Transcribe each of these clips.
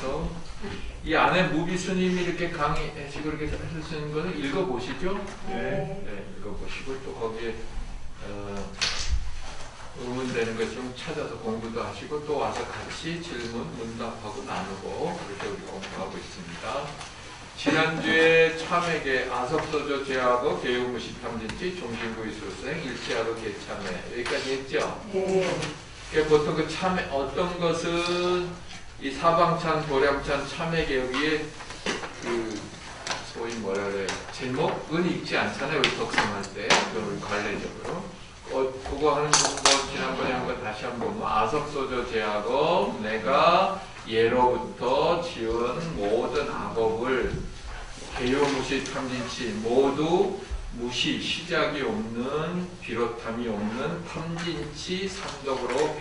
그래서 이 안에 무비스님이 이렇게 강의해시고 이렇게 해주시는 거는 읽어보시죠. 네, 읽어보시고 또 거기에 의문되는 것 좀 찾아서 공부도 하시고 또 와서 같이 질문, 문답하고 나누고 그렇게 우리 공부하고 있습니다. 지난주에 참회계 아섭도조 제하고 개유무시 탐진치 종신구이 수생 일치하고 개참회 여기까지 했죠? 보통 그 참회 어떤 것은 이 사방찬, 도량찬, 참회개혁에 그 소위 뭐라 그래 제목은 읽지 않잖아요. 우리 독성할 때 우리 관례적으로 그거 하는 거 지난번에 한 거 다시 한번 보면 아섭소조 제하고 내가 예로부터 지은 모든 악업을 개요무시 탐진치 모두 무시 시작이 없는 비롯함이 없는 탐진치 삼독으로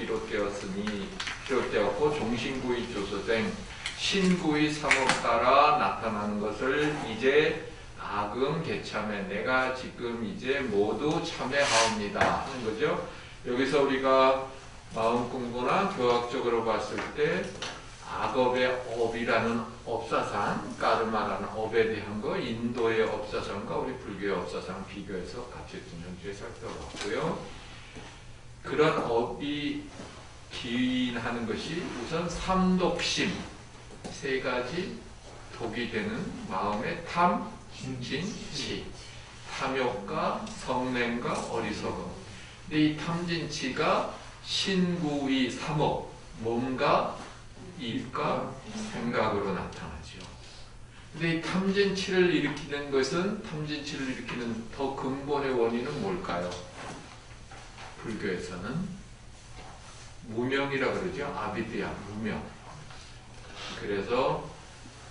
비롯되었고 종신구의 조소생 신구의 삼업 따라 나타나는 것을 이제 악음 개참해 내가 지금 이제 모두 참회하옵니다 하는 거죠. 여기서 우리가 마음 공부나 교학적으로 봤을 때 악업의 업이라는 업사상, 까르마라는 업에 대한 거, 인도의 업사상과 우리 불교의 업사상 비교해서 같이 지난주에 살펴봤고요. 그런 업이 기인하는 것이 우선 삼독심, 세 가지 독이 되는 마음의 탐, 진, 치, 탐욕과 성냄과 어리석음. 근데 이 탐진치가 신구의 삼업, 몸과 일과 생각으로 나타나죠. 근데 이 탐진치를 일으키는 것은 탐진치를 일으키는 더 근본의 원인은 뭘까요? 불교에서는 무명이라고 그러죠. 아비드야, 무명. 그래서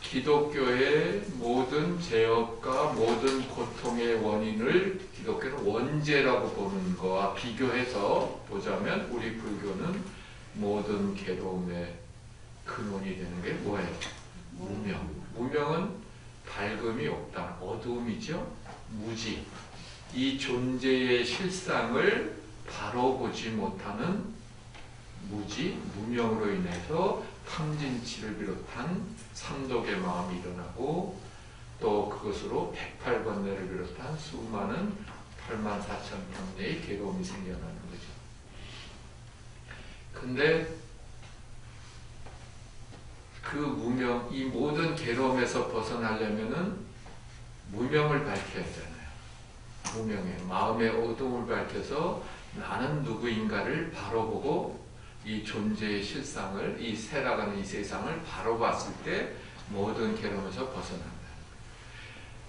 기독교의 모든 죄업과 모든 고통의 원인을 기독교는 원죄라고 보는 거와 비교해서 보자면 우리 불교는 모든 괴로움의 근원이 되는 게 뭐예요? 무명. 무명은 밝음이 없다. 어두움이죠. 무지. 이 존재의 실상을 바로 보지 못하는 무지, 무명으로 인해서 탐진치를 비롯한 삼독의 마음이 일어나고 또 그것으로 108번뇌를 비롯한 수많은 84,000평대의 괴로움이 생겨나는 거죠. 근데 그 무명, 이 모든 괴로움에서 벗어나려면은 무명을 밝혀야 하잖아요. 무명의 마음의 어둠을 밝혀서 나는 누구인가를 바로 보고 이 존재의 실상을, 이 새라가는 이 세상을 바로 봤을 때 모든 괴로움에서 벗어난다.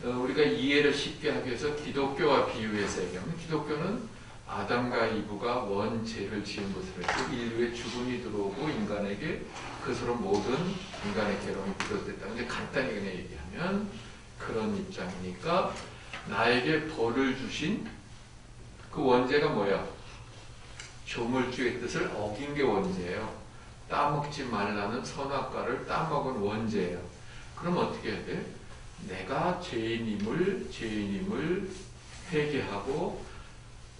우리가 이해를 쉽게 하기 위해서 기독교와 비유해서 얘기하면 기독교는 아담과 이브가 원죄를 지은 것으로 해서 인류의 죽음이 들어오고 인간에게 그것으로 모든 인간의 괴로움이 비롯됐다. 근데 간단히 그냥 얘기하면 그런 입장이니까 나에게 벌을 주신 그 원죄가 뭐야? 조물주의 뜻을 어긴 게 원죄예요. 따먹지 말라는 선악과를 따먹은 원죄예요. 그럼 어떻게 해야 돼? 내가 죄인임을 회개하고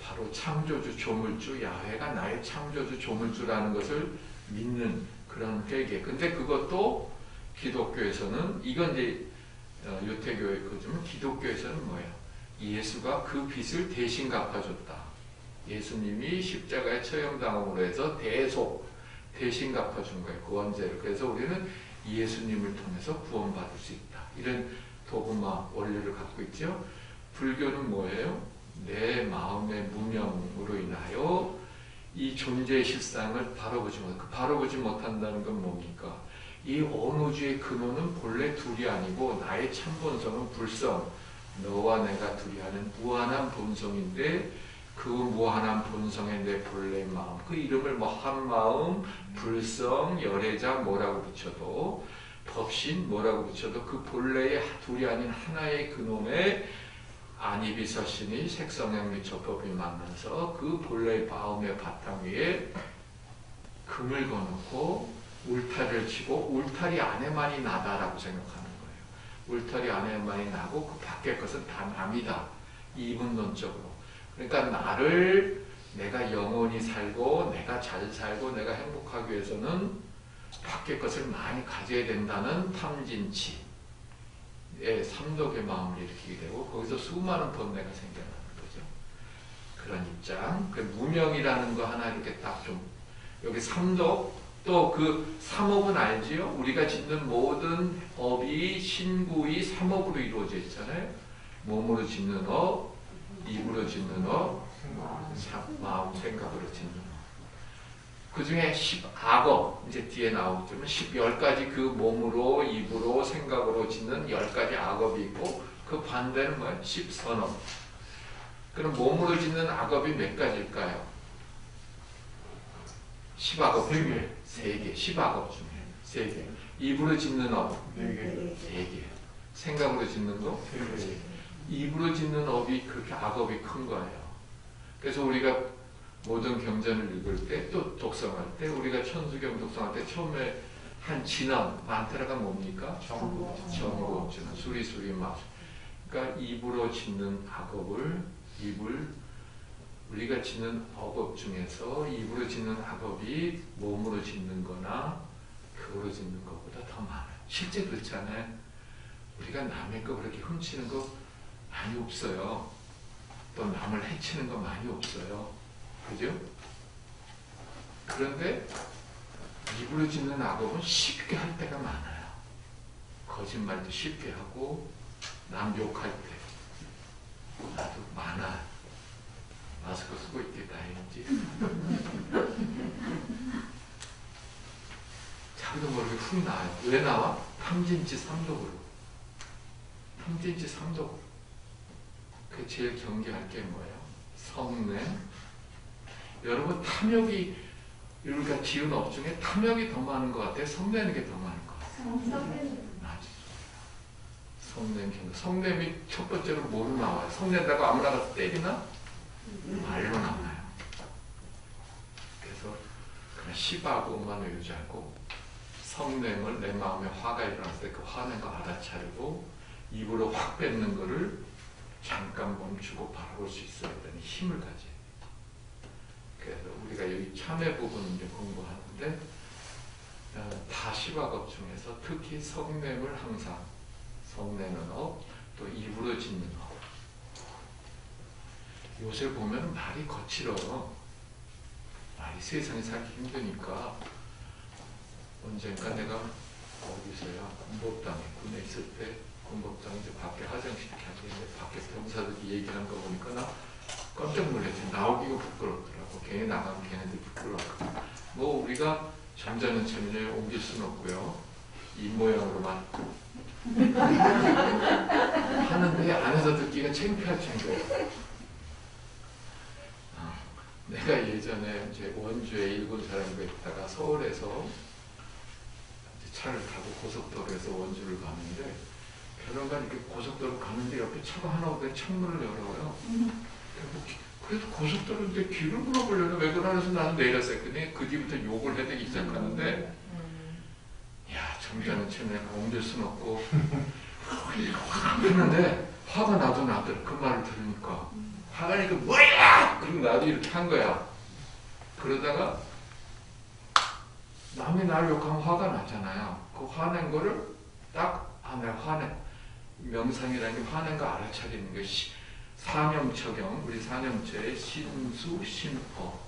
바로 창조주 조물주 야훼가 나의 창조주 조물주라는 것을 믿는 그런 회개. 근데 그것도 기독교에서는 이건 이제 유태교의 거지만 기독교에서는 뭐예요? 예수가 그 빚을 대신 갚아줬다. 예수님이 십자가에 처형당함으로 해서 대신 갚아준 거예요. 그 원죄를. 그래서 우리는 예수님을 통해서 구원받을 수 있다. 이런 도그마 원리를 갖고 있죠. 불교는 뭐예요? 내 마음의 무명으로 인하여 이 존재의 실상을 바로 보지 못한다. 그 바로 보지 못한다는 건 뭡니까? 이 언어주의 근원은 본래 둘이 아니고 나의 참본성은 불성, 너와 내가 둘이 하는 무한한 본성인데 그 무한한 본성의 내 본래의 마음, 그 이름을 뭐 한마음, 불성, 열애자 뭐라고 붙여도 법신 뭐라고 붙여도 그 본래의 둘이 아닌 하나의 근원에 안이비서신이 색성향미 접법이 만나서 그 본래의 마음의 바탕 위에 금을 거놓고 울타리를 치고 울타리 안에만이 나다라고 생각하는 거예요. 울타리 안에만이 나고 그 밖의 것은 다 남이다. 이분론적으로. 그러니까 나를 내가 영원히 살고 내가 잘 살고 내가 행복하기 위해서는 밖의 것을 많이 가져야 된다는 탐진치 삼독의 마음을 일으키게 되고 거기서 수많은 번뇌가 생겨나는 거죠. 그런 입장. 그 무명이라는 거 하나 이렇게 딱 좀 여기 삼독 또 그 삼업은 알지요? 우리가 짓는 모든 업이 신구의 삼업으로 이루어져 있잖아요. 몸으로 짓는 업, 입으로 짓는 업, 마음 생각으로 짓는 업. 그 중에 10악업, 이제 뒤에 나오겠지만 10가지 그 몸으로, 입으로, 생각으로 짓는 10가지 악업이 있고 그 반대는 뭐예요? 10선업. 그럼 몸으로 짓는 악업이 몇 가지일까요? 10악업 중에 3개, 10악업 중에 3개. 입으로 짓는 업 4개. 생각으로 짓는 거 3개. 입으로 짓는 업이 그렇게 악업이 큰 거예요. 그래서 우리가 모든 경전을 읽을 때 또 독성할 때 우리가 천수경 독성할 때 처음에 한 진언 만타라가 뭡니까? 정고업주는 수리수리 막. 그러니까 입으로 짓는 악업을 입을 우리가 짓는 악업 중에서 입으로 짓는 악업이 몸으로 짓는 거나 혀로 짓는 것보다 더 많아요. 실제 그렇잖아요. 우리가 남의 거 그렇게 훔치는 거 많이 없어요. 또 남을 해치는 거 많이 없어요. 그죠? 그런데 입으로 짓는 악업은 쉽게 할 때가 많아요. 거짓말도 쉽게 하고 남 욕할 때 나도 많아요. 마스크 쓰고 있기 다행이지. 자기도 모르게 훅 나와요. 왜 나와? 탐진치 삼독으로. 탐진치 삼독으로. 그 제일 경계할 게 뭐예요? 성냄. 여러분 탐욕이 우리가 지은 업 중에 탐욕이 더 많은 것 같아요? 성내는 게 더 많은 것 같아요? 맞아. 성냄 경계. 성냄이 첫 번째로 뭐로 나와요? 성낸다고 아무나 가서 때리나? 말로 나와요. 그래서 그냥 시바고만 외우지 않고 성냄을 내 마음에 화가 일어났을 때 그 화낸 거 알아차리고 입으로 확 뱉는 거를 잠깐 멈추고 바라볼 수 있어야 되는 힘을 가져요. 그래서 우리가 여기 참회 부분 이제 공부하는데 다 시바업 중에서 특히 성냄을 항상 성내는 업, 또 입으로 짓는 업. 요새 보면 말이 거칠어요. 말이 세상에 살기 힘드니까 언젠가 내가 어디서야 군법당에 군에 있을 때 군법당 이제 밖에 화장실 이렇게 앉아있는데 밖에 병사들이 얘기하는 거 보니까 나 깜짝 놀랐지. 나오기가 부끄럽더라고. 괜히 나가면 걔네들 부끄러워하거든. 뭐 우리가 잠자는 체면에 옮길 수는 없고요. 이 모양으로만 하는데 안에서 듣기가 창피할 정도예요. 내가 예전에 이제 원주에 일본 사람과 있다가 서울에서 차를 타고 고속도로에서 원주를 가는데 그런가 이렇게 고속도로 가는데 옆에 차가 하나 오더니 창문을 열어요. 그래도 고속도로인데 길을 물어보려면 왜 그러면서 나는 내렸어요. 근데 그 뒤부터 욕을 해대기 시작하는데 야 점잖은 체면에 옮길 수는 없고 했는데 화가 나도 나더라. 그 말을 들으니까 화가 나니까 뭐야! 그리고 나도 이렇게 한 거야. 그러다가 남이 나를 욕하면 화가 나잖아요. 그 화낸 거를 딱 내가 화낸 명상이라는 게 화낸 거 알아차리는 게 사념처경, 우리 사념처의 신수, 심포.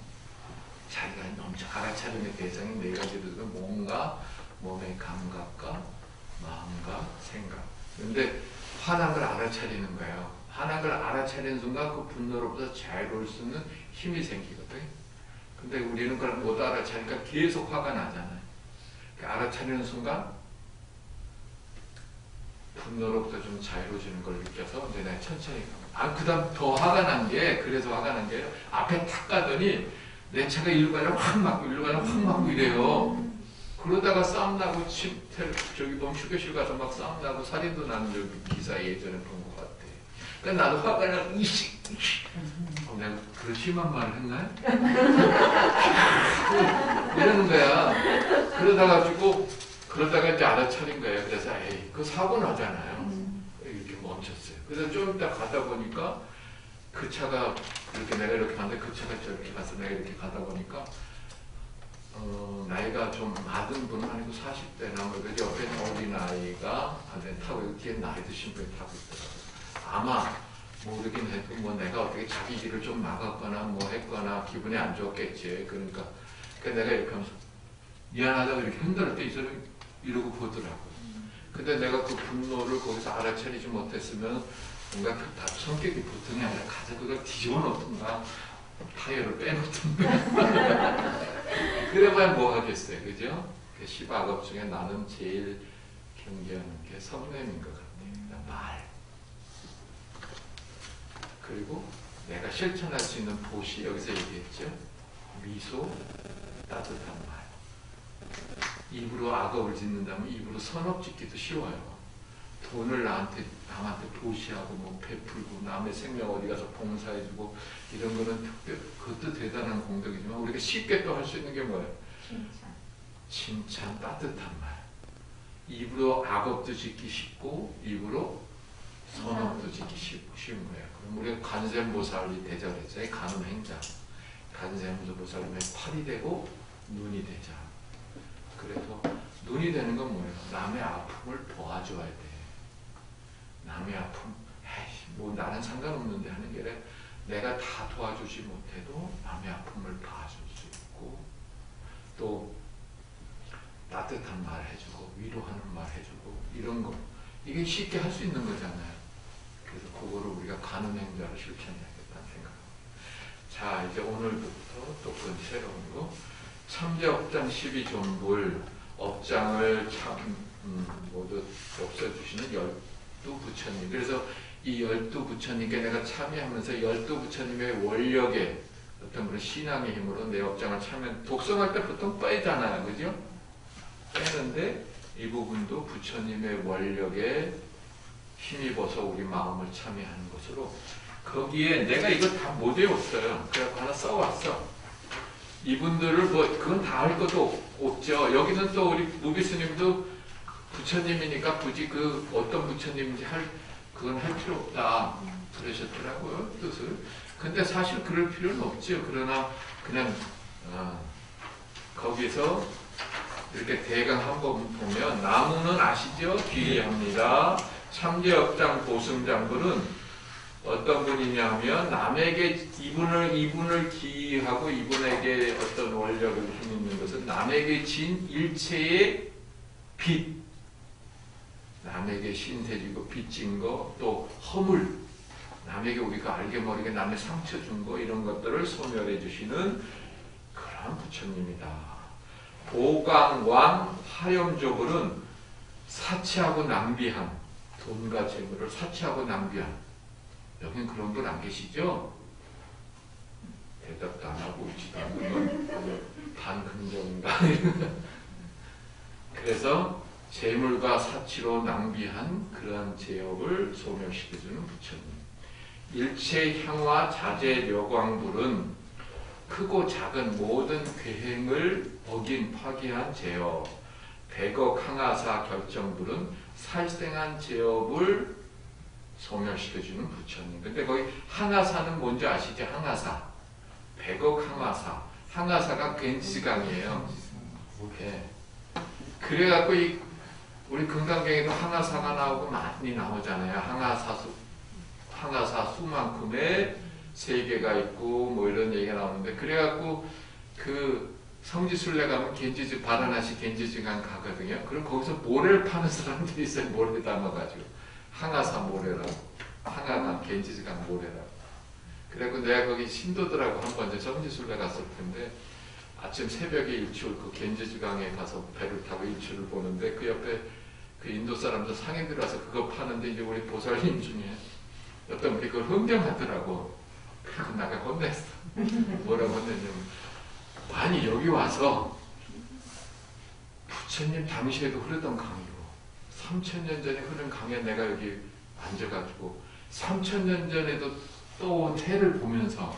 자기가 넘쳐 알아차리는 대상이 4가지로 몸과 몸의 감각과 마음과 생각. 근데 화난 걸 알아차리는 거예요. 화난 걸 알아차리는 순간 그 분노로부터 자유로울 수 있는 힘이 생기거든. 근데 우리는 그걸 못 알아차리니까 계속 화가 나잖아요. 알아차리는 순간 분노로부터 좀 자유로워지는 걸 느껴서 내가 천천히 그 다음 더 화가 난 게 그래서 화가 난 게 앞에 탁 가더니 내 차가 일로 가려면 확 막고 일로 가려면 확 막고 이래요. 그러다가 싸움 나고 저기 보면 휴게실 가서 막 싸움 나고 살인도 나는 저기 기사 예전에 본 것 같아. 그러니까 나도 화가 나고 내가 그런 심한 말을 했나요? 이러는 거야. 그러다가 이제 알아차린 거예요. 그래서 에이 그 사고 나잖아요. 이렇게 멈췄어요. 그래서 좀 이따 가다 보니까 그 차가 이렇게 내가 이렇게 갔는데 그 차가 저렇게 가서 내가 이렇게 가다 보니까 나이가 좀 많은 분은 아니고 40대나 뭐 옆에 어린아이가 타고 뒤에 나이 드신 분이 타고 있더라고요. 아마 모르긴 해도 뭐 내가 어떻게 자기 길을 좀 막았거나 뭐 했거나 기분이 안 좋았겠지. 그러니까 내가 이렇게 하면서 미안하다고 이렇게 흔들을 때 이 사람이 이러고 보더라고요. 근데 내가 그 분노를 거기서 알아차리지 못했으면 뭔가 다 성격이 보통이 아니라 가서 그걸 뒤집어 놓던가 타이어를 빼놓던가 그래봐야 뭐 하겠어요. 그죠? 그 10악업 중에 나는 제일 경계하는 게 성냄인 것 같아요. 말. 그리고 내가 실천할 수 있는 보시, 여기서 얘기했죠. 미소, 따뜻한 말. 입으로 악업을 짓는다면 입으로 선업 짓기도 쉬워요. 돈을 남한테 보시하고 뭐 베풀고 남의 생명 어디 가서 봉사해주고 이런 거는 그것도 대단한 공덕이지만 우리가 쉽게 또 할 수 있는 게 뭐예요? 칭찬, 따뜻한 말. 입으로 악업도 짓기 쉽고 입으로 선업도 짓기 쉬운 거예요. 그럼 우리가 관세음보살이 대절했어요. 간음행자. 관세음보살님의 팔이 되고 눈이 되자. 그래서 눈이 되는 건 뭐예요? 남의 아픔을 도와줘야 돼. 남의 아픔, 에이, 뭐 나는 상관없는데 하는 게 아니라 내가 다 도와주지 못해도 남의 아픔을 봐줄 수 있고 또 따뜻한 말 해주고 위로하는 말 해주고 이런 거 이게 쉽게 할 수 있는 거잖아요. 그래서 그거를 우리가 간음행자로 실천해야겠다는 생각합니다. 자, 이제 오늘부터 또 그 새로운 거 참제업장 12존불 업장을 모두 없애주시는 12부처님. 그래서 이 12부처님께 내가 참여하면서 12부처님의 원력에 어떤 그런 신앙의 힘으로 내 업장을 참여, 독성할 때 보통 빼잖아요. 그죠? 빼는데 이 부분도 부처님의 원력에 힘입어서 우리 마음을 참여하는 것으로 거기에 내가 이거 다 못 외웠어요. 그래서 하나 써왔어. 이분들을 뭐 그건 다 할 것도 없죠. 여기는 또 우리 무비스님도 부처님이니까 굳이 그 어떤 부처님인지 그건 할 필요 없다 그러셨더라고요. 뜻을. 근데 사실 그럴 필요는 없죠. 그러나 그냥 거기서 이렇게 대강 한번 보면 나무는 아시죠? 귀의합니다. 참제업장 보승장불은 어떤 분이냐면 남에게 이분을 기하고 이분에게 어떤 원력을 힘있는 것은 남에게 진 일체의 빚, 남에게 신세지고 빚진 거, 또 허물, 남에게 우리가 알게 모르게 남의 상처 준 거 이런 것들을 소멸해 주시는 그런 부처님이다. 보강왕 화염조불은 사치하고 낭비한 돈과 재물을 사치하고 낭비한 여긴 그런 분 안 계시죠? 대답도 안 하고 웃지도 않는 건 반긍정인가? 그래서 재물과 사치로 낭비한 그러한 제업을 소멸시켜주는 부처님. 일체 향화 자재 려광불은 크고 작은 모든 괴행을 어긴 파기한 제업. 백억 항아사 결정불은 살생한 제업을 소멸시켜주는 부처님. 근데 거기 항아사는 뭔지 아시죠? 항아사. 백억 항아사. 항아사가 괜지강이에요. 네. 그래갖고 우리 금강경에도 항아사가 나오고 많이 나오잖아요. 항아사 수만큼의 세계가 있고 뭐 이런 얘기가 나오는데 그래갖고 그 성지순례 가면 바라나시 겐지지강 가거든요. 그럼 거기서 모래를 파는 사람들이 있어요. 모래 담아가지고. 항아사 모래라고. 항아가 겐지지강 모래라고. 그래갖고 내가 거기 신도들하고 한번 이제 성지순례 갔을 텐데 아침 새벽에 일출 그 겐지지강에 가서 배를 타고 일출을 보는데 그 옆에 그 인도 사람들 상인들 와서 그거 파는데 이제 우리 보살님 중에 어떤 분이 그걸 흥정하더라고. 그래서 나가 혼냈어. 뭐라고 혼냈냐면 아니 여기 와서 부처님 당시에도 흐르던 강이고 3000년 전에 흐른 강에 내가 여기 앉아가지고 3000년 전에도 또 해를 보면서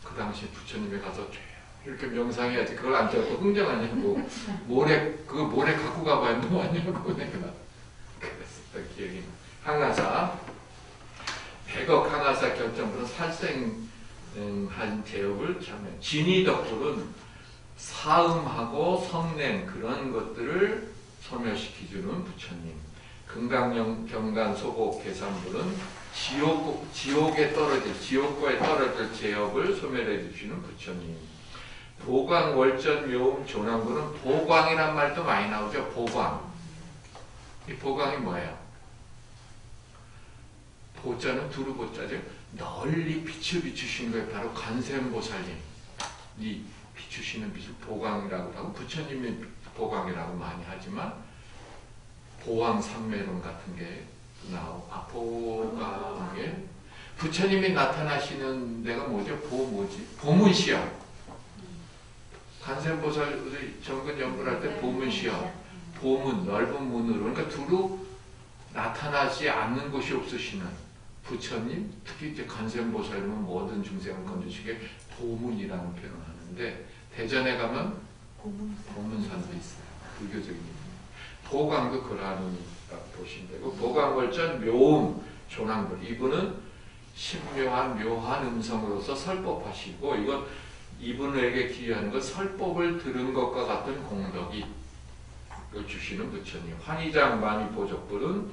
그 당시 부처님에 가서 이렇게 명상해야지 그걸 앉아서 흥정하냐고 그거 모래 갖고 가봐야 뭐하냐고 내가 그랬었던 기억이 나. 항아사 백억 항아사 결정부는 살생한 제업을 참여. 진의덕불은 사음하고 성냄 그런 것들을 소멸시켜주는 부처님. 금강경간소복 계산불은 지옥에 떨어질 지옥고에 떨어질 죄업을 소멸해 주시는 부처님. 보광월전 묘음 조남불은 보광이란 말도 많이 나오죠. 보광. 이 보광이 뭐예요? 보자는 두루보자죠. 널리 빛을 비추신 거예요. 바로 관세음보살님이 비추시는 빛을 보광이라고 하고 부처님이 보광이라고 많이 하지만 보왕삼매론 같은 게 나오고 보광에 부처님이 나타나시는 데가 뭐죠? 보문시열. 관세음보살 정근 연불할 때 보문시열. 보문, 넓은 문으로 그러니까 두루 나타나지 않는 곳이 없으시는 부처님, 특히 이제 관세음보살님은 모든 중생을 건드시게 보문이라는 표현을 하는데 대전에 가면 보문산도 있어요. 불교적인 보광도 그러한 보시면 되고 보광월전 묘음 조남불 이분은 신묘한 묘한 음성으로서 설법하시고 이건 이분에게 기여하는 것 설법을 들은 것과 같은 공덕이 주시는 부처님. 환희장 만이보적불은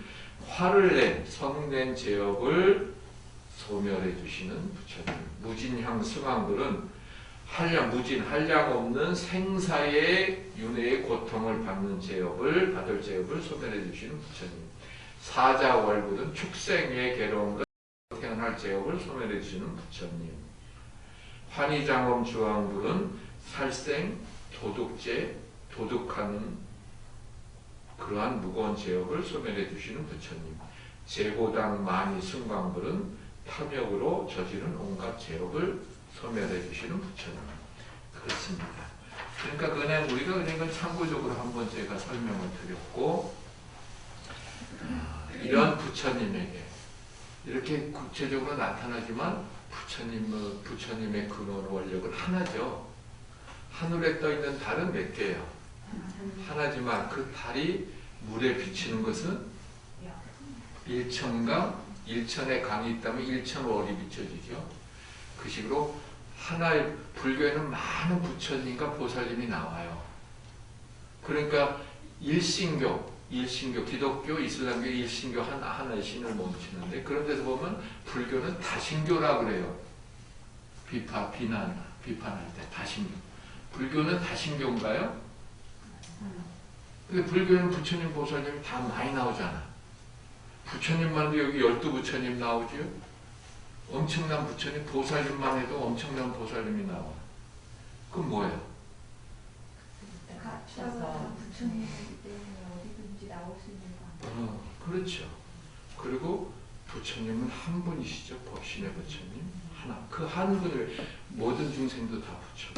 화를 낸 성낸 제업을 소멸해 주시는 부처님. 무진향 승왕불은 무진 한량 없는 생사의 윤회의 고통을 받는 받을 제업을 소멸해 주시는 부처님. 사자월불은 축생의 괴로움을 태어날 제업을 소멸해 주시는 부처님. 환희장엄 주왕불은 살생 도둑죄 도둑하는 그러한 무거운 제업을 소멸해 주시는 부처님. 제고당 만이 승광불은 탐욕으로 저지른 온갖 제업을 소멸해 주시는 부처님. 그렇습니다. 그러니까 그냥 우리가 그냥 참고적으로 한번 제가 설명을 드렸고 이런 부처님에게 이렇게 구체적으로 나타나지만 부처님의 근원 원력은 하나죠. 하늘에 떠 있는 달은 몇 개예요? 하나지만 그 달이 물에 비치는 것은 일천강, 일천의 강이 있다면 일천월이 비춰지죠. 그 식으로 하나의 불교에는 많은 부처님과 보살님이 나와요. 그러니까 일신교, 기독교, 이슬람교, 일신교 하나의 신을 멈추는데 그런 데서 보면 불교는 다신교라 그래요. 비판할 때 다신교. 불교는 다신교인가요? 근데 불교는 부처님, 보살님이 다 많이 나오잖아. 부처님만도 여기 12부처님 나오죠. 엄청난 부처님, 보살님만 해도 엄청난 보살님이 나와. 그건 뭐예요? 부처님이기 때문에 어디든지 나올 수 있는 거. 그렇죠. 그리고 부처님은 한 분이시죠. 법신의 부처님. 하나. 그 한 분을 모든 중생도 다 부처.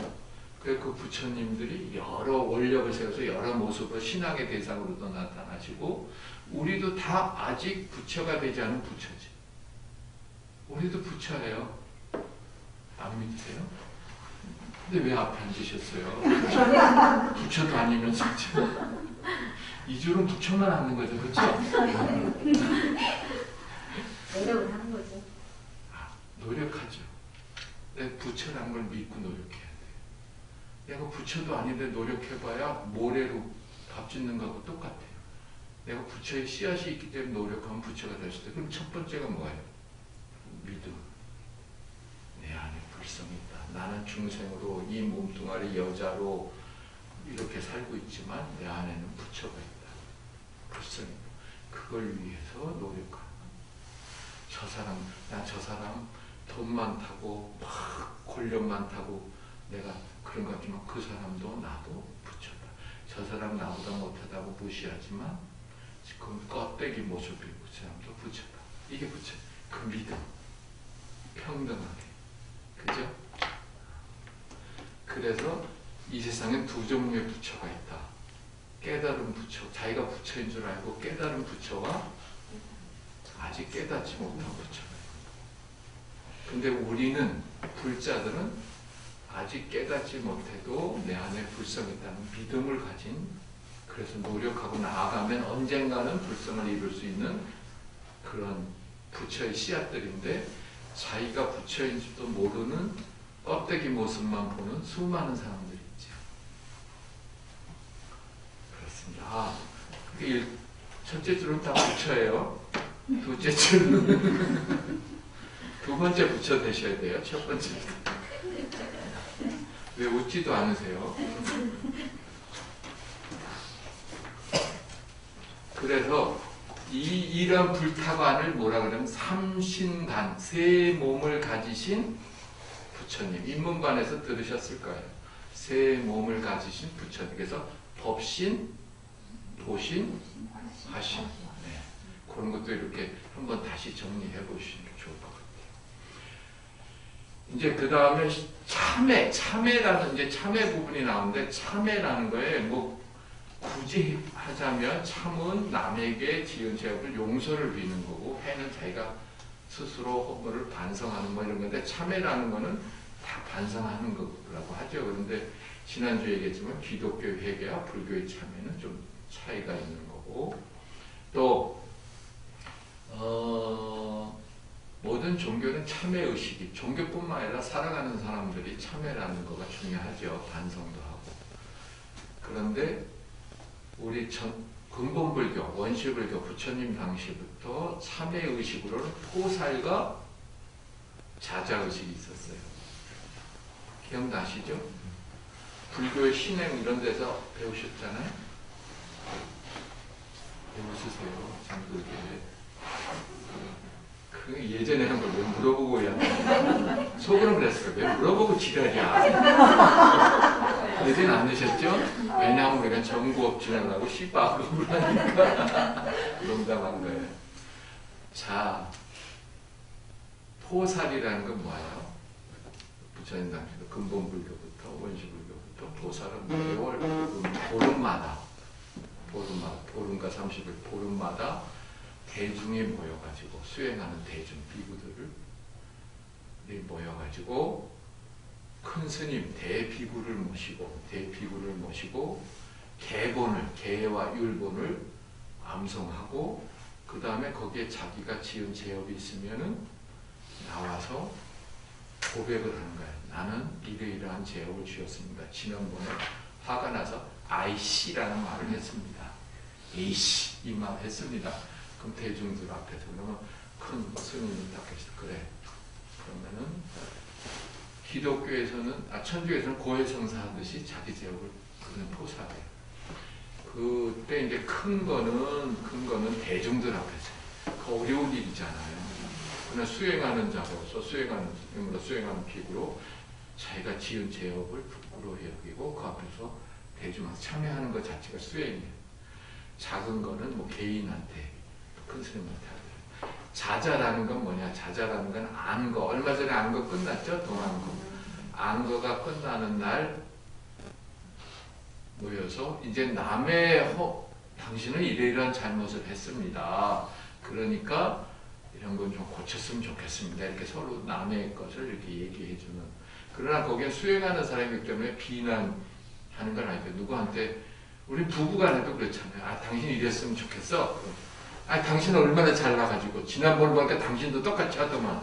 그래서 그 부처님들이 여러 원력을 세워서 여러 모습으로 신앙의 대상으로도 나타나시고 우리도 다 아직 부처가 되지 않은 부처지. 우리도 부처예요. 안 믿으세요? 근데 왜 앞에 앉으셨어요? 부처도 아니면서 이 줄은 부처만 하는 거죠. 그렇죠? 노력을 하는 거죠. 노력하죠. 내 부처라는 걸 믿고 노력해야 돼. 내가 부처도 아닌데 노력해봐야 모래로 밥 짓는 거하고 똑같아요. 내가 부처의 씨앗이 있기 때문에 노력하면 부처가 될 수 있다. 그럼 첫 번째가 뭐예요? 믿음. 내 안에 불성이 있다. 나는 중생으로 이 몸뚱아리 여자로 이렇게 살고 있지만 내 안에는 부처가 있다. 불성이 있다. 그걸 위해서 노력하는 저 사람 돈 많다고 막 권력 많다고 내가 그런 것 같지만 그 사람도 나도 부처다. 저 사람 나보다 못하다고 무시하지만 그 껍데기 모습이 그 사람도 부처다. 이게 부처. 그 믿음. 평등하게. 그죠? 그래서 이 세상에 두 종류의 부처가 있다. 깨달은 부처, 자기가 부처인 줄 알고 깨달은 부처와 아직 깨닫지 못한 부처가 있다. 근데 우리는 불자들은 아직 깨닫지 못해도 내 안에 불성이 있다는 믿음을 가진 그래서 노력하고 나아가면 언젠가는 불성을 이룰 수 있는 그런 부처의 씨앗들인데 자기가 부처인지도 모르는 껍데기 모습만 보는 수많은 사람들이 있죠. 알겠습니다. 첫째 줄은 다 부처예요. 둘째 줄은 두 번째 부처 되셔야 돼요. 첫 번째. 왜 웃지도 않으세요? 그래서 이런 불타관을 뭐라 그러면 삼신간, 세 몸을 가지신 부처님. 인문반에서 들으셨을 거예요. 세 몸을 가지신 부처님. 그래서 법신, 도신, 하신. 네. 그런 것도 이렇게 한번 다시 정리해 보시는 게 좋을 것 같아요. 이제 그 다음에 참회라는 이제 참회 부분이 나오는데, 참회라는 거에 뭐 굳이 하자면 참은 남에게 지은 죄업을 용서를 비는 거고, 회는 자기가 스스로 허물을 반성하는 뭐 이런 건데, 참회라는 거는 다 반성하는 거라고 하죠. 그런데 지난주에 얘기했지만 기독교 회개와 불교의 참회는 좀 차이가 있는 거고, 또 모든 종교는 참회 의식이, 종교뿐만 아니라 살아가는 사람들이 참회라는 거가 중요하죠. 반성도 하고. 그런데 우리 근본불교, 원시불교, 부처님 당시부터 참회 의식으로는 포살과 자자 의식이 있었어요. 기억나시죠? 불교의 신행 이런 데서 배우셨잖아요? 배우시세요. 잠들게. 그 예전에 한 걸 왜 물어보고 해야 속으로 그랬어요. 왜 물어보고 지랄이야. 그러진 않으셨죠? 왜냐하면 우리가 정구업 지나가고 씨바하고 그러니까 농담한 거예요. 자, 포살이라는 건 뭐예요? 부처님 당시도 근본불교부터 원시불교부터 포살은 매월 보름마다 보름과 30일 보름마다 대중이 모여가지고 수행하는 대중 비구들을 모여가지고 큰 스님 대비구를 모시고 개와 율본을 암송하고 그 다음에 거기에 자기가 지은 죄업이 있으면은 나와서 고백을 하는 거예요. 나는 이러이러한 죄업을 지었습니다. 지난번에 화가 나서 아이씨라는 말을 했습니다. 에이씨 이 말 했습니다. 그럼 대중들 앞에서 그러면 큰 스님이 딱 계시다. 그래. 그러면은 기독교에서는 천주교에서는 고해성사하듯이 자기 죄업을 그는 포사해요. 그때 이제 큰 거는 대중들 앞에서 그 어려운 일이잖아요. 그러나 수행하는 자로서 수행하는 비구로 자기가 지은 죄업을 부끄러워 여기고 그 앞에서 대중한테 참여하는 것 자체가 수행이에요. 작은 거는 뭐 개인한테 큰 스님한테 하더라고요. 자자라는 건 뭐냐? 자자라는 건 안거. 얼마 전에 안거 끝났죠? 동안거. 안거가 끝나는 날 모여서 이제 당신은 이러이러한 잘못을 했습니다. 그러니까 이런 건 좀 고쳤으면 좋겠습니다. 이렇게 서로 남의 것을 이렇게 얘기해주는. 그러나 거기에 수행하는 사람이기 때문에 비난하는 건 아니고 누구한테 우리 부부간에도 그렇잖아요. 당신 이랬으면 좋겠어. 당신은 얼마나 잘나가지고 지난번 보니까 당신도 똑같이 하더만.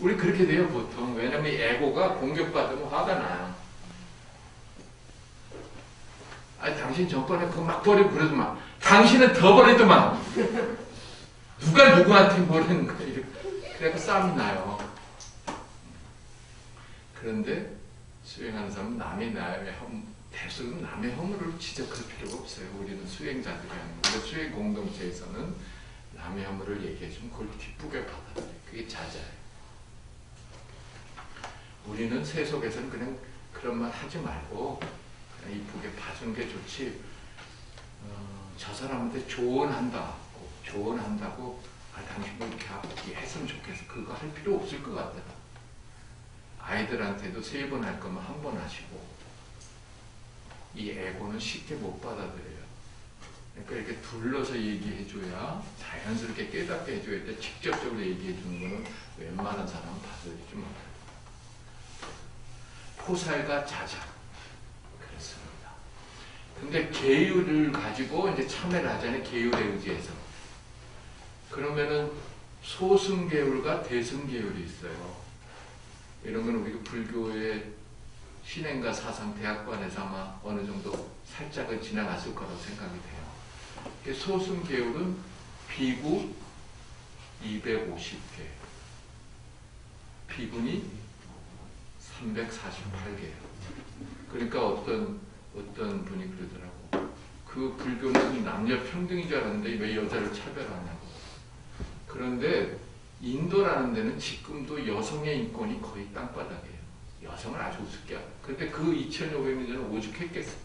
우리 그렇게 돼요 보통. 왜냐면 이 에고가 공격받으면 화가 나요. 당신 전번에 그거 막 버리고 그러더만. 당신은 더 버리더만. 누가 누구한테 버리는 거야. 그래서 싸움이 나요. 그런데 수행하는 사람은 대수는 남의 허물을 지적할 필요가 없어요. 우리는 수행자들이 하는 거예요. 수행 공동체에서는 남의 허물을 얘기해주면 그걸 기쁘게 받아들여요. 그게 자자예요. 우리는 세속에서는 그냥 그런 말 하지 말고 그냥 이쁘게 봐주는 게 좋지. 저 사람한테 조언한다고 당신도 이렇게 했으면 좋겠어. 그거 할 필요 없을 것 같더라. 아이들한테도 3번 할 거면 1번 하시고. 이 에고는 쉽게 못 받아들여요. 그러니까 이렇게 둘러서 얘기해줘야 자연스럽게 깨닫게 해줘야 돼. 직접적으로 얘기해주는 거는 웬만한 사람은 받아들이지 못해요. 포살과 자자. 그렇습니다. 근데 계율을 가지고 이제 참회를 하잖아요. 계율에 의지해서. 그러면은 소승계율과 대승계율이 있어요. 이런 건 우리가 불교의 신행과 사상 대학관에서 아마 어느 정도 살짝은 지나갔을 거라고 생각이 돼요. 소승 계율은 비구 250개, 비군이 348개예요. 그러니까 어떤 분이 그러더라고. 그 불교는 남녀 평등인 줄 알았는데 왜 여자를 차별하냐고. 그런데 인도라는 데는 지금도 여성의 인권이 거의 땅바닥이에요. 여성을 아주 우습게 하고. 근데 그 2500년 전에 오죽했겠어.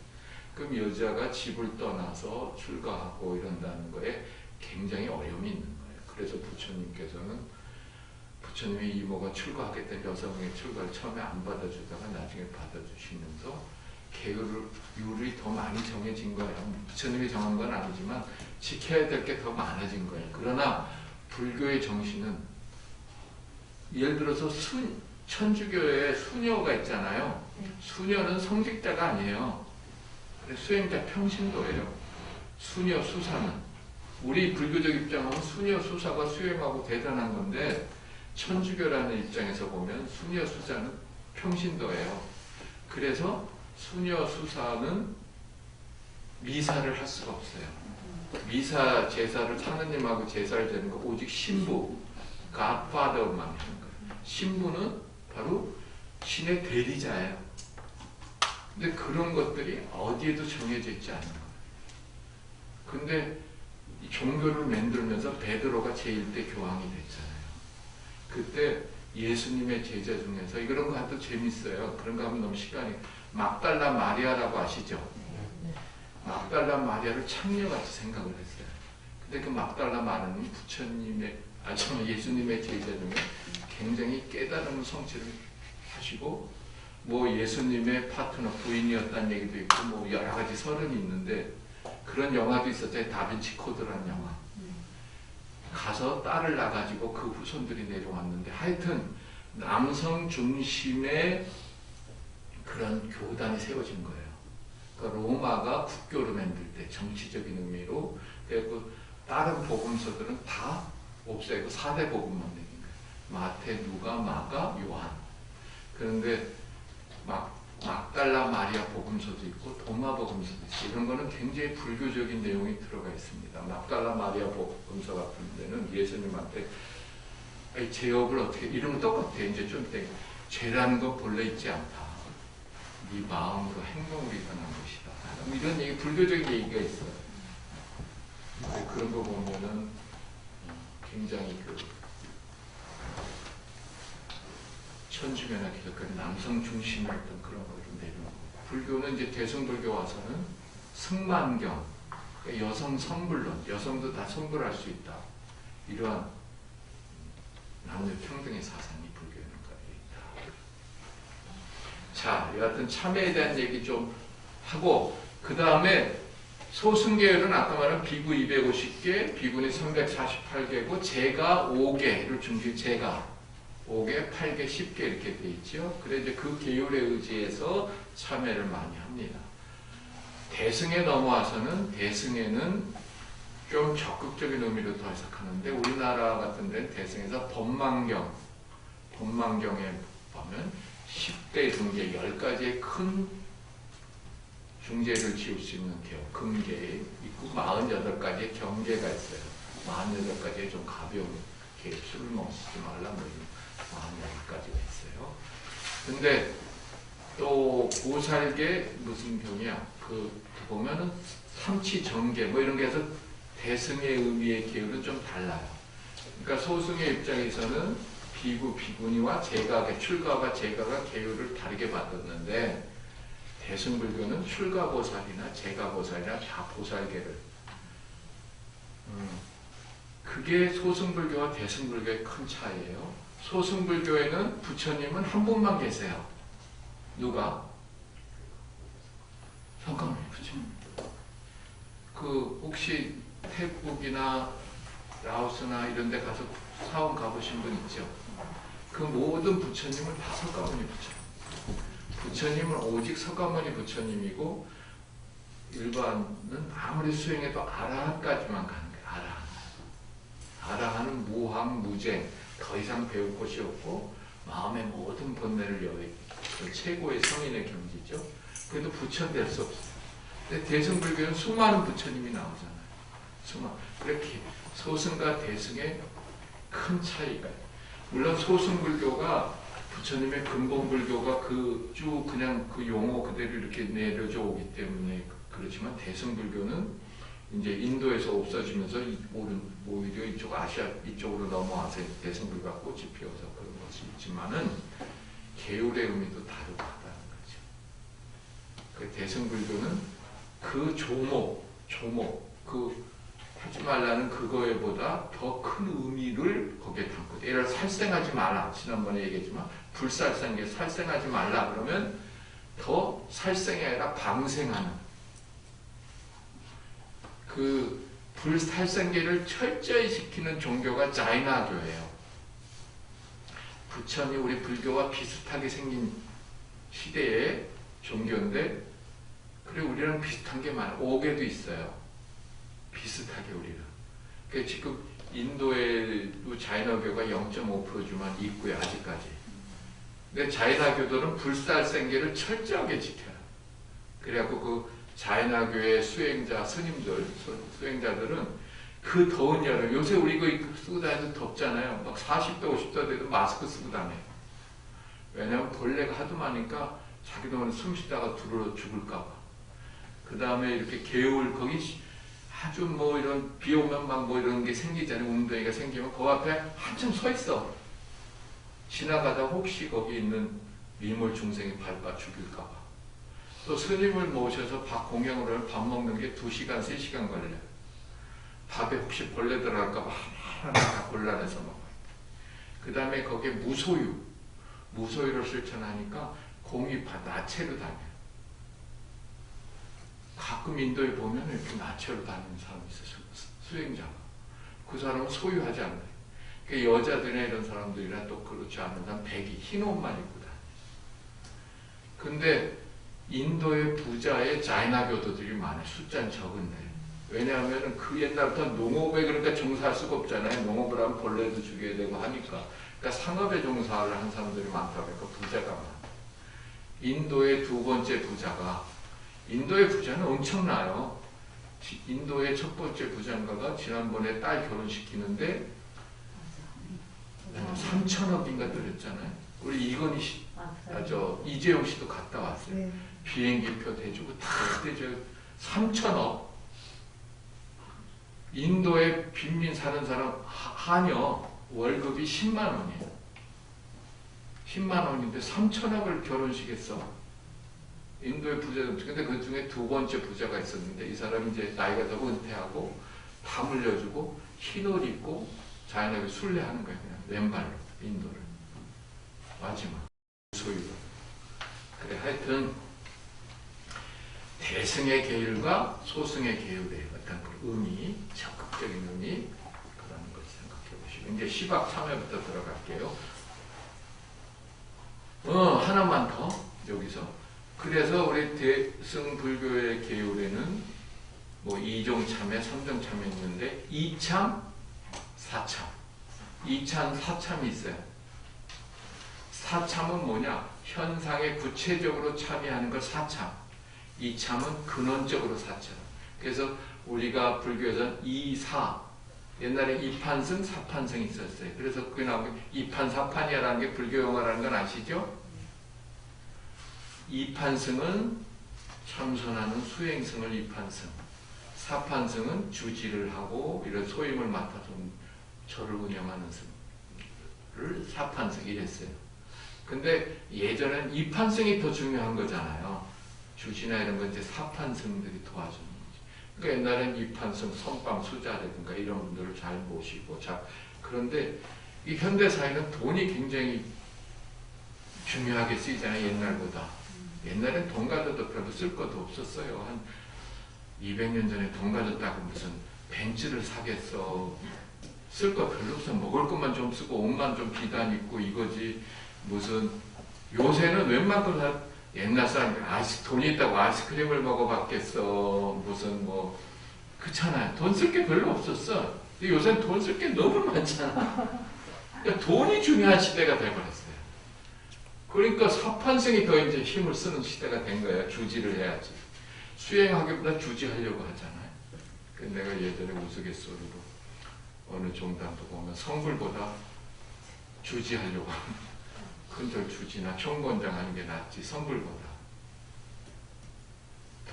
그럼 여자가 집을 떠나서 출가하고 이런다는 거에 굉장히 어려움이 있는 거예요. 그래서 부처님께서는 부처님의 이모가 출가하겠다는 여성의 출가를 처음에 안 받아주다가 나중에 받아주시면서 계율이 더 많이 정해진 거예요. 부처님이 정한 건 아니지만 지켜야 될 게 더 많아진 거예요. 그러나 불교의 정신은 예를 들어서 천주교의 수녀가 있잖아요. 수녀는 성직자가 아니에요. 수행자 평신도예요. 수녀 수사는. 우리 불교적 입장은 수녀 수사가 수행하고 대단한 건데 천주교라는 입장에서 보면 수녀 수사는 평신도예요. 그래서 수녀 수사는 미사를 할 수가 없어요. 미사 제사를 하느님하고 제사를 드리는 거 오직 신부, godfather만 하는 거예요. 신부는 바로 신의 대리자예요. 근데 그런 것들이 어디에도 정해져 있지 않은 거예요. 근데 이 종교를 만들면서 베드로가 제1대 교황이 됐잖아요. 그때 예수님의 제자 중에서 이런 거 하도 재밌어요. 그런 거 하면 너무 시간이. 막달라 마리아라고 아시죠? 막달라 마리아를 창녀같이 생각을 했어요. 근데 그 막달라 마리아는 예수님의 제자 중에 굉장히 깨달음을 성취를 하시고 뭐 예수님의 파트너 부인이었다는 얘기도 있고 뭐 여러 가지 설은 있는데 그런 영화도 있었죠. 다빈치 코드라는 영화. 가서 딸을 낳아가지고 그 후손들이 내려왔는데 하여튼 남성 중심의 그런 교단이 세워진 거예요. 그러니까 로마가 국교를 만들 때 정치적인 의미로 그리고 다른 복음서들은 다 없애고 4대 복음만 내린 거예요. 마태, 누가, 마가, 요한. 그런데 막달라 마리아 복음서도 있고 도마 복음서도 있어요. 이런 거는 굉장히 불교적인 내용이 들어가 있습니다. 막달라 마리아 복음서 같은 데는 예수님한테 죄업을 어떻게 이런 거 똑같아. 이제 좀 이따 죄라는 건 본래 있지 않다. 네 마음으로 행동으로 일어난 것이다. 이런 얘기, 불교적인 얘기가 있어요. 그런 거 보면은 굉장히 천주교나 기독교는 남성 중심의 어떤 그런 걸 좀 내려오고, 불교는 이제 대승불교 와서는 승만경, 그러니까 여성 선불론, 여성도 다 선불할 수 있다. 이러한 남녀 평등의 사상이 불교에는 깔려 있다. 자, 여하튼 참회에 대한 얘기 좀 하고, 그 다음에 소승계열은 아까 말한 비구 250개, 비군이 348개고 제가 5개를 중심, 제가 5개, 8개, 10개 이렇게 돼 있죠. 그래 이제 그 계율에 의지해서 참회를 많이 합니다. 대승에 넘어와서는 대승에는 좀 적극적인 의미로 더 해석하는데 우리나라 같은 데는 대승에서 법망경에 보면 10대 중계 10가지의 큰 중제를 지을 수 있는 금계 있고 48가지의 경계가 있어요. 48가지의 좀 가벼운 술을 먹지 말라 뭐 이런 48가지가 있어요. 근데 또 보살계 무슨 경이야? 보면은 삼치정계 뭐 이런 게 해서 대승의 의미의 계율은 좀 달라요. 그러니까 소승의 입장에서는 비구, 비구니와 제각의 출가와 제각의 계율을 다르게 받았는데 대승불교는 출가보살이나 제가보살이나 다 보살계를 그게 소승불교와 대승불교의 큰 차이예요. 소승불교에는 부처님은 한 분만 계세요. 누가? 성가모니 부처님. 혹시 태국이나 라오스나 이런 데 가서 사원 가보신 분 있죠? 그 모든 부처님은 다 석가모니 부처님. 부처님은 오직 석가모니 부처님이고 일반은 아무리 수행해도 아라한까지만 가는 거예요. 아라한. 아라한은 무함, 무쟁, 더 이상 배울 곳이 없고 마음의 모든 번뇌를 최고의 성인의 경지죠. 그래도 부처는 될 수 없어요. 근데 대승불교는 수많은 부처님이 나오잖아요. 이렇게 소승과 대승의 큰 차이가. 물론 소승불교가 부처님의 근본불교가 쭉 그냥 그 용어 그대로 이렇게 내려져 오기 때문에 그렇지만 대승불교는 이제 인도에서 없어지면서 오히려 이쪽 아시아 이쪽으로 넘어와서 대승불교가 꽃이 피어서 그런 것이 있지만은 계율의 의미도 다르다는 거죠. 그 대승불교는 그 조목 하지 말라는 그거에보다 더 큰 의미를 거기에 담고, 예를 들어 살생하지 마라, 지난번에 얘기했지만 불살생에 살생하지 말라 그러면 더 살생이 아니라 방생하는 그 불살생계를 철저히 지키는 종교가 자이나교예요. 부처님이 우리 불교와 비슷하게 생긴 시대의 종교인데, 그래 우리랑 비슷한 게 많아요. 오계도 있어요. 비슷하게 우리는. 그러니까 지금 인도에도 자이나교가 0.5%만 있고요, 아직까지. 근데 자이나교들은 불살생계를 철저하게 지켜요. 그래갖고 그 자이나교의 수행자, 스님들, 수행자들은 그 더운 여름, 요새 우리 이거 쓰고 다니도 덥잖아요. 막 40도, 50도 돼도 마스크 쓰고 다녀요. 왜냐하면 벌레가 하도 많으니까 자기도 숨 쉬다가 들어 죽을까봐. 그 다음에 이렇게 개울, 거기 아주 뭐 이런 비 오면 막 뭐 이런 게 생기잖아요. 웅덩이가 생기면 그 앞에 한참 서 있어. 지나가다 혹시 거기 있는 미물 중생이 밟아 죽일까봐. 또 스님을 모셔서 공양을 하면 밥 먹는 게 2시간, 3시간 걸려요. 밥에 혹시 벌레 들어갈까봐 하나하나 다 골라내서 먹어요. 그 다음에 거기에 무소유를 실천하니까 공입한 나체로 다녀요. 가끔 인도에 보면 이렇게 나체로 다니는 사람이 있어요. 수행자가. 그 사람은 소유하지 않아요. 그 여자들이나 이런 사람들이나 또 그렇지 않은 사람 흰 옷만 입고 다녀요. 근데 인도의 부자의 자이나교도들이 많아요. 숫자는 적은데. 왜냐하면 그 옛날부터 농업에 그러니까 종사할 수가 없잖아요. 농업을 하면 벌레도 죽여야 되고 하니까. 그러니까 상업에 종사를 한 사람들이 많다 보니까 부자가 많아요. 인도의 두 번째 부자가, 인도의 부자는 엄청나요. 인도의 첫 번째 부자인가가 지난번에 딸 결혼시키는데 3천억인가 들였잖아요. 우리 이건희 씨, 이재용 씨도 갔다 왔어요. 네. 비행기표 대주고 다 대줘요. 3천억. 인도에 빈민 사는 사람 하녀 월급이 10만 원이에요. 10만 원인데 3천억을 결혼식했어. 인도의 부자들. 근데 그 중에 두 번째 부자가 있었는데 이 사람이 이제 나이가 더 은퇴하고 다 물려주고 흰 옷 입고 자연하게 순례하는 거예요. 그냥 왼발로 인도를. 마지막 소유로. 그래 하여튼 대승의 계율과 소승의 계율의 어떤 그 의미, 적극적인 의미, 그런 것을 생각해 보시고 이제 시박 참여부터 들어갈게요. 하나만 더 여기서. 그래서 우리 대승불교의 계율에는 뭐 2종 참여, 3종 참여 있는데 2참, 4참. 2참, 4참이 있어요. 4참은 뭐냐? 현상에 구체적으로 참여하는 걸 4참. 2참은 근원적으로 4참. 그래서 우리가 불교에서는 2, 4. 옛날에 2판승, 4판승이 있었어요. 그래서 그게 나오면 2판, 4판이라는 게 불교 용어라는 건 아시죠? 2판승은 참선하는 수행승을 2판승, 4판승은 주지를 하고 이런 소임을 맡아서 절을 운영하는 승을 4판승 이랬어요. 근데 예전엔 2판승이 더 중요한 거잖아요. 주지나 이런 건 이제 4판승들이 도와주는 거죠. 그러니까 옛날엔 2판승, 선방, 수자라든가 이런 분들을 잘 모시고 그런데 이 현대사회는 돈이 굉장히 중요하게 쓰이잖아요. 옛날보다. 옛날엔 돈 가져도 별로 쓸 것도 없었어요. 한 200년 전에 돈 가졌다고 무슨 벤츠를 사겠어. 쓸 거 별로 없어. 먹을 것만 좀 쓰고 옷만 좀 비단 입고 이거지. 무슨 요새는 웬만큼 다 옛날 사람이 돈이 있다고 아이스크림을 먹어봤겠어. 무슨 뭐 그렇잖아요. 돈 쓸 게 별로 없었어. 근데 요새는 돈 쓸 게 너무 많잖아. 그러니까 돈이 중요한 시대가 돼버렸어요. 그러니까 사판생이 더 이제 힘을 쓰는 시대가 된 거예요. 주지를 해야지. 수행하기보다 주지하려고 하잖아요. 내가 예전에 우스갯소리로 어느 종단도 보면 성불보다 주지하려고 큰절 주지나 총권장 하는 게 낫지 성불보다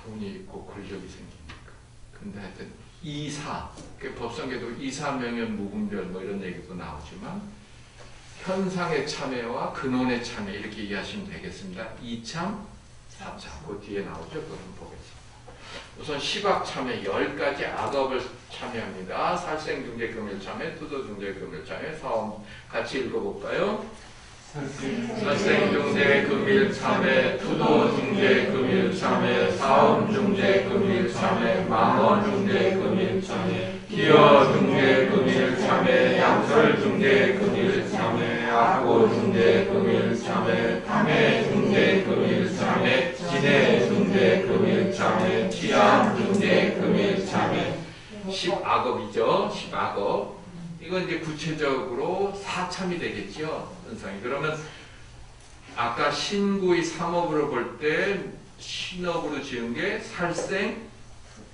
돈이 있고 권력이 생기니까. 근데 하여튼 이사, 그 법성계도 이사명연 무분별 뭐 이런 얘기도 나오지만 현상의 참회와 근원의 참회 이렇게 이해하시면 되겠습니다. 이참, 사참 그 뒤에 나오죠. 그럼 보겠습니다. 우선 시박참회 10가지 악업을 참회합니다. 살생중재금일참회, 투도중재금일참회, 사업 같이 읽어볼까요? 살생중재금일참회, 투도중재금일참회, 사업중재금일참회, 망언중재금일참회, 기여중재금일참회, 양설중재금일참회, 악고중재금일참회, 탐해중재금일참회, 진해중재금일참회, 취향중재금일참회. 10악업이죠. 10악업. 이건 이제 구체적으로 사참이 되겠죠. 현상이. 그러면 아까 신구의 삼업으로 볼 때 신업으로 지은 게 살생,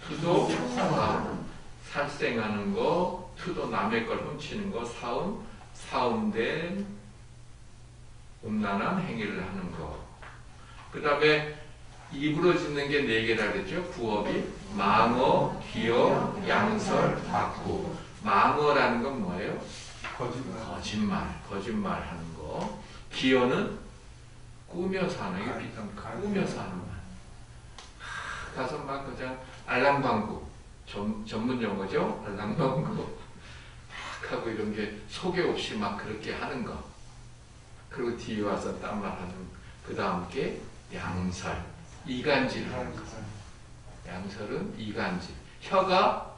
투도, 사음. 살생하는 거, 투도 남의 걸 훔치는 거, 사음, 사음된 음란한 행위를 하는 거. 그 다음에 입으로 짓는 게 4개라 그랬죠. 구업이 망어, 기어, 양설, 악구. 망어라는 건 뭐예요? 거짓말 하는 거. 기어는 꾸며서 하는 게 꾸며서 하는 말. 가서 막 그냥 알랑방구 전문 용어죠. 알랑방구 막 하고 이런 게 소개 없이 막 그렇게 하는 거. 그리고 뒤에 와서 딴 말 하는. 그 다음 게 양설, 이간질 하는 거. 양설은 이간질. 혀가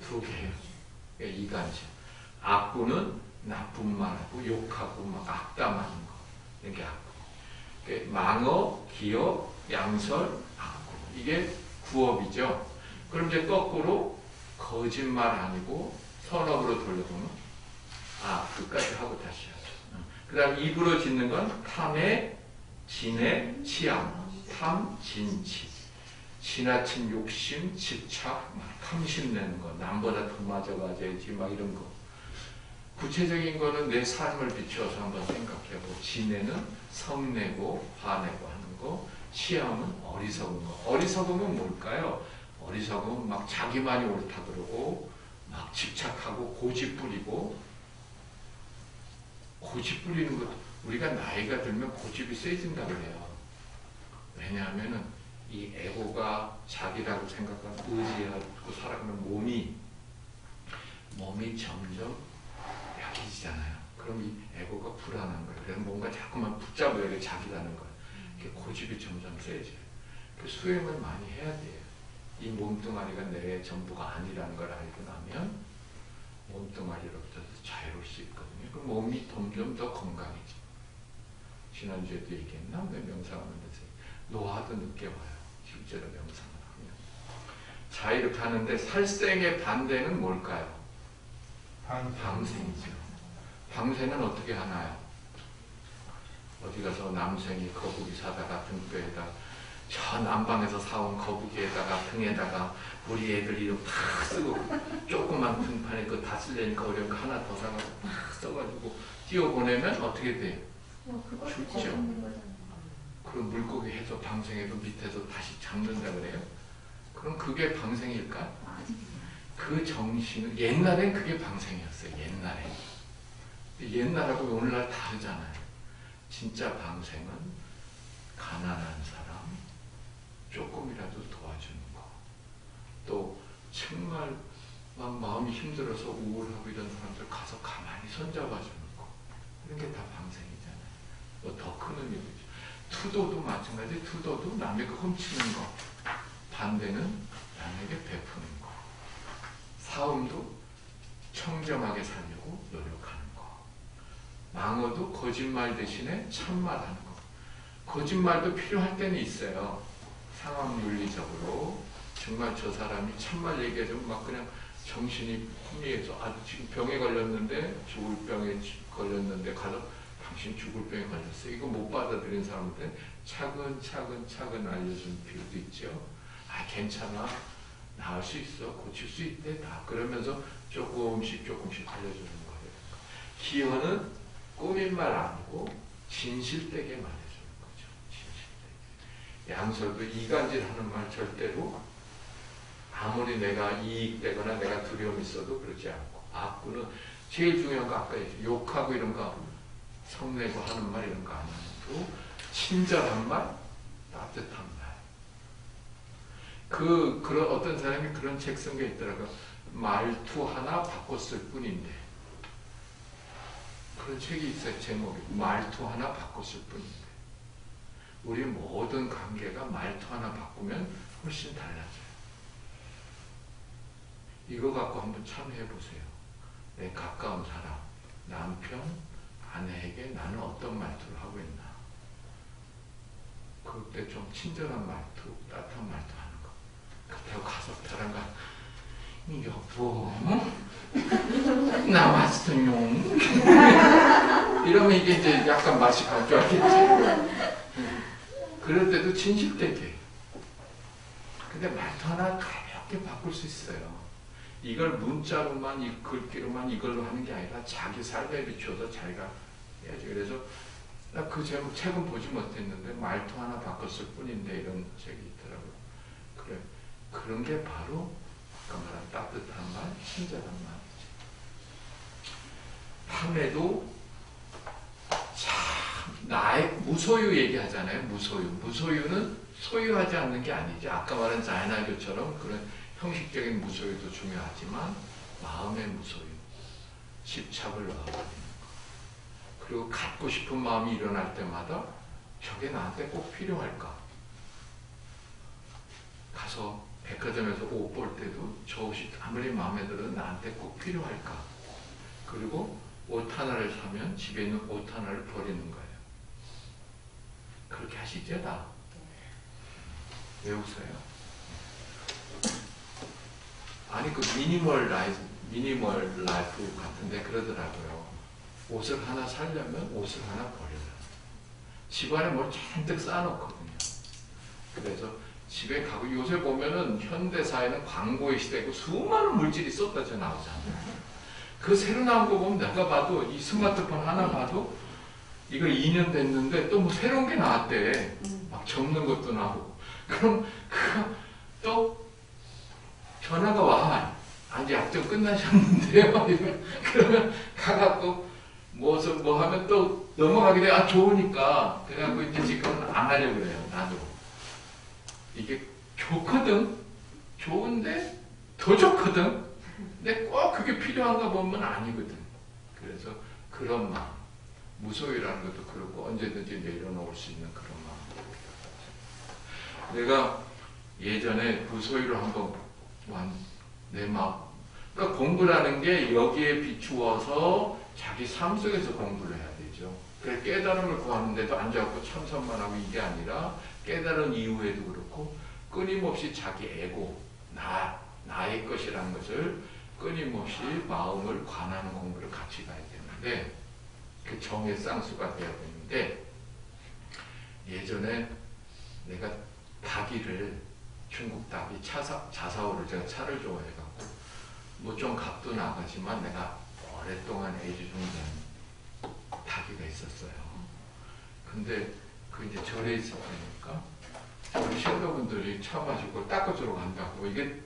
2개예요. 이간질. 악구는 나쁜 말하고 욕하고 막 악담하는 거. 이게 악구. 망어, 기어, 양설, 악구. 이게 구업이죠. 그럼 이제 거꾸로 거짓말 아니고 선업으로 돌려보면 끝까지 하고 다시 하죠. 그 다음 입으로 짓는 건 탐해, 진해, 치암. 탐, 진, 치. 지나친 욕심, 집착, 막 탐심내는 거, 남보다 더 맞아가야지, 막 이런 거. 구체적인 거는 내 삶을 비추어서 한번 생각해보고, 진해는 성내고, 화내고 하는 거, 치암은 어리석은 거. 어리석으면 뭘까요? 어리석으면 막 자기만이 옳다 그러고, 막 집착하고, 고집 부리고, 고집 부리는 것, 우리가 나이가 들면 고집이 세진다 그래요. 왜냐하면은, 이 에고가 자기라고 생각하는 의지하고 살아가는 몸이 점점 약해지잖아요. 그럼 이 에고가 불안한 거예요. 그래서 뭔가 자꾸만 붙잡아야 돼, 자기라는 걸. 고집이 점점 세져요. 그 수행을 많이 해야 돼요. 이 몸뚱아리가 내 전부가 아니라는 걸 알고 나면 몸뚱아리로부터 자유로울 수 있거든요. 그럼 몸이 점점 더 건강해져. 지난주에도 얘기했나? 명상하면서 노화도 늦게 와요. 실제로 명상을 하면. 자, 이렇게 하는데 살생의 반대는 뭘까요? 방생이죠. 방생은 어떻게 하나요? 어디 가서 남생이 거북이 사다가 등뼈에다 저 남방에서 사온 거북이에다가 등에다가 우리 애들 이름 다 쓰고 조그만 등판에 그거 다 쓰려니까 어려운 거 하나 더 사가지고 막 써가지고 띄워보내면 어떻게 돼요? 죽죠. 그럼 물고기 해서 방생해도 밑에서 다시 잡는다 그래요? 그럼 그게 방생일까? 그 정신은 옛날엔 그게 방생이었어요. 옛날에. 옛날하고 오늘날 다르잖아요. 진짜 방생은 가난한 사람 조금이라도 도와주는 거. 또 정말 막 마음이 힘들어서 우울하고 이런 사람들 가서 가만히 손잡아주는 거. 이런 게 다 방생이잖아요. 뭐 더 큰 의미죠. 투도도 마찬가지. 투도도 남의 거 훔치는 거. 반대는 남에게 베푸는 거. 사음도 청정하게 살려고 노력하는 거. 망어도 거짓말 대신에 참말하는 거. 거짓말도 필요할 때는 있어요. 상황 윤리적으로 정말 저 사람이 참말 얘기해주면 막 그냥 정신이 혼미해서 지금 병에 걸렸는데 죽을 병에 걸렸는데 가서 당신 죽을 병에 걸렸어. 이거 못 받아들인 사람한테 차근차근 알려준 필요도 있죠. 아, 괜찮아. 나을 수 있어. 고칠 수 있대. 다. 그러면서 조금씩 알려주는 거예요. 기원은 꾸민 말 아니고 진실되게 말해주는 거죠. 진실되게. 양설도 이간질 하는 말 절대로 아무리 내가 이익되거나 내가 두려움이 있어도 그러지 않고, 악구는 제일 중요한 거 아까 얘기했죠. 욕하고 이런 거 성내고 하는 말 이런 거 안 하고, 친절한 말, 따뜻한 말. 그런 어떤 사람이 그런 책 쓴 게 있더라고요. 말투 하나 바꿨을 뿐인데. 그런 책이 있어요. 제목이 말투 하나 바꿨을 뿐인데. 우리 모든 관계가 말투 하나 바꾸면 훨씬 달라져요. 이거 갖고 한번 참여해 보세요. 내 가까운 사람, 남편, 아내에게 나는 어떤 말투를 하고 있나. 그때 좀 친절한 말투, 따뜻한 말투 하는 거. 그렇다고 가서 저랑가 여보, 나 왔어요. 이러면 이게 이제 약간 맛이 강조하겠지. 그럴 때도 진실되게. 근데 말투 하나 가볍게 바꿀 수 있어요. 이걸 문자로만, 이 글귀로만 이걸로 하는 게 아니라 자기 삶에 비추어서 자기가 해야죠. 그래서 나 그 제목 책은 보지 못했는데 말투 하나 바꿨을 뿐인데 이런 책이 있더라고요. 그래, 그런 게 바로 아까 말한 따뜻한 말, 친절한 말이지. 함에도 참 나의 무소유 얘기하잖아요. 무소유는 소유하지 않는 게 아니지. 아까 말한 자연화교처럼 그런 형식적인 무소유도 중요하지만 마음의 무소유, 집착을 놔버리는 거. 그리고 갖고 싶은 마음이 일어날 때마다 저게 나한테 꼭 필요할까? 가서 백화점에서 옷 볼 때도 저 옷이 아무리 마음에 들어도 나한테 꼭 필요할까? 그리고 옷 하나를 사면 집에 있는 옷 하나를 버리는 거예요. 그렇게 하시죠, 다? 왜 웃어요? 아니, 그 미니멀 라이프 같은데 그러더라고요. 옷을 하나 사려면 옷을 하나 버려요. 집안에 뭘 잔뜩 쌓아놓거든요. 그래서 집에 가고, 요새 보면은 현대사회는 광고의 시대고 수많은 물질이 쏟아져 나오잖아요. 그 새로 나온 거 보면 내가 봐도 이 스마트폰 하나 봐도 이거 2년 됐는데 또 뭐 새로운 게 나왔대. 막 접는 것도 나오고. 그럼 그거 또 전화가 와. 이제 약정 끝나셨는데요. 그러면 가갖고 뭐 하면 또 넘어가게 돼. 아, 좋으니까. 그래갖고 이제 지금은 안 하려고 그래요. 나도. 이게 좋거든. 좋은데 더 좋거든. 근데 꼭 그게 필요한가 보면 아니거든. 그래서 그런 마음. 무소유라는 것도 그렇고 언제든지 내려놓을 수 있는 그런 마음. 내가 예전에 무소유를 한번 내 마음. 그러니까 공부라는 게 여기에 비추어서 자기 삶 속에서 공부를 해야 되죠. 그래서 깨달음을 구하는데도 앉아갖고 참선만 하고 이게 아니라 깨달은 이후에도 그렇고 끊임없이 자기 에고, 나의 것이라는 것을 끊임없이 마음을 관하는 공부를 같이 가야 되는데 그 정의 쌍수가 돼야 되는데 예전에 내가 닭이를 중국 닭이 자사오를 제가 차를 좋아해갖고 뭐 좀 값도 나가지만 내가 오랫동안 애지중지한 닭이가 있었어요. 근데 그 이제 절에 있을 때니까 우리 신도분들이 차 마시고 닦아주러 간다고. 이게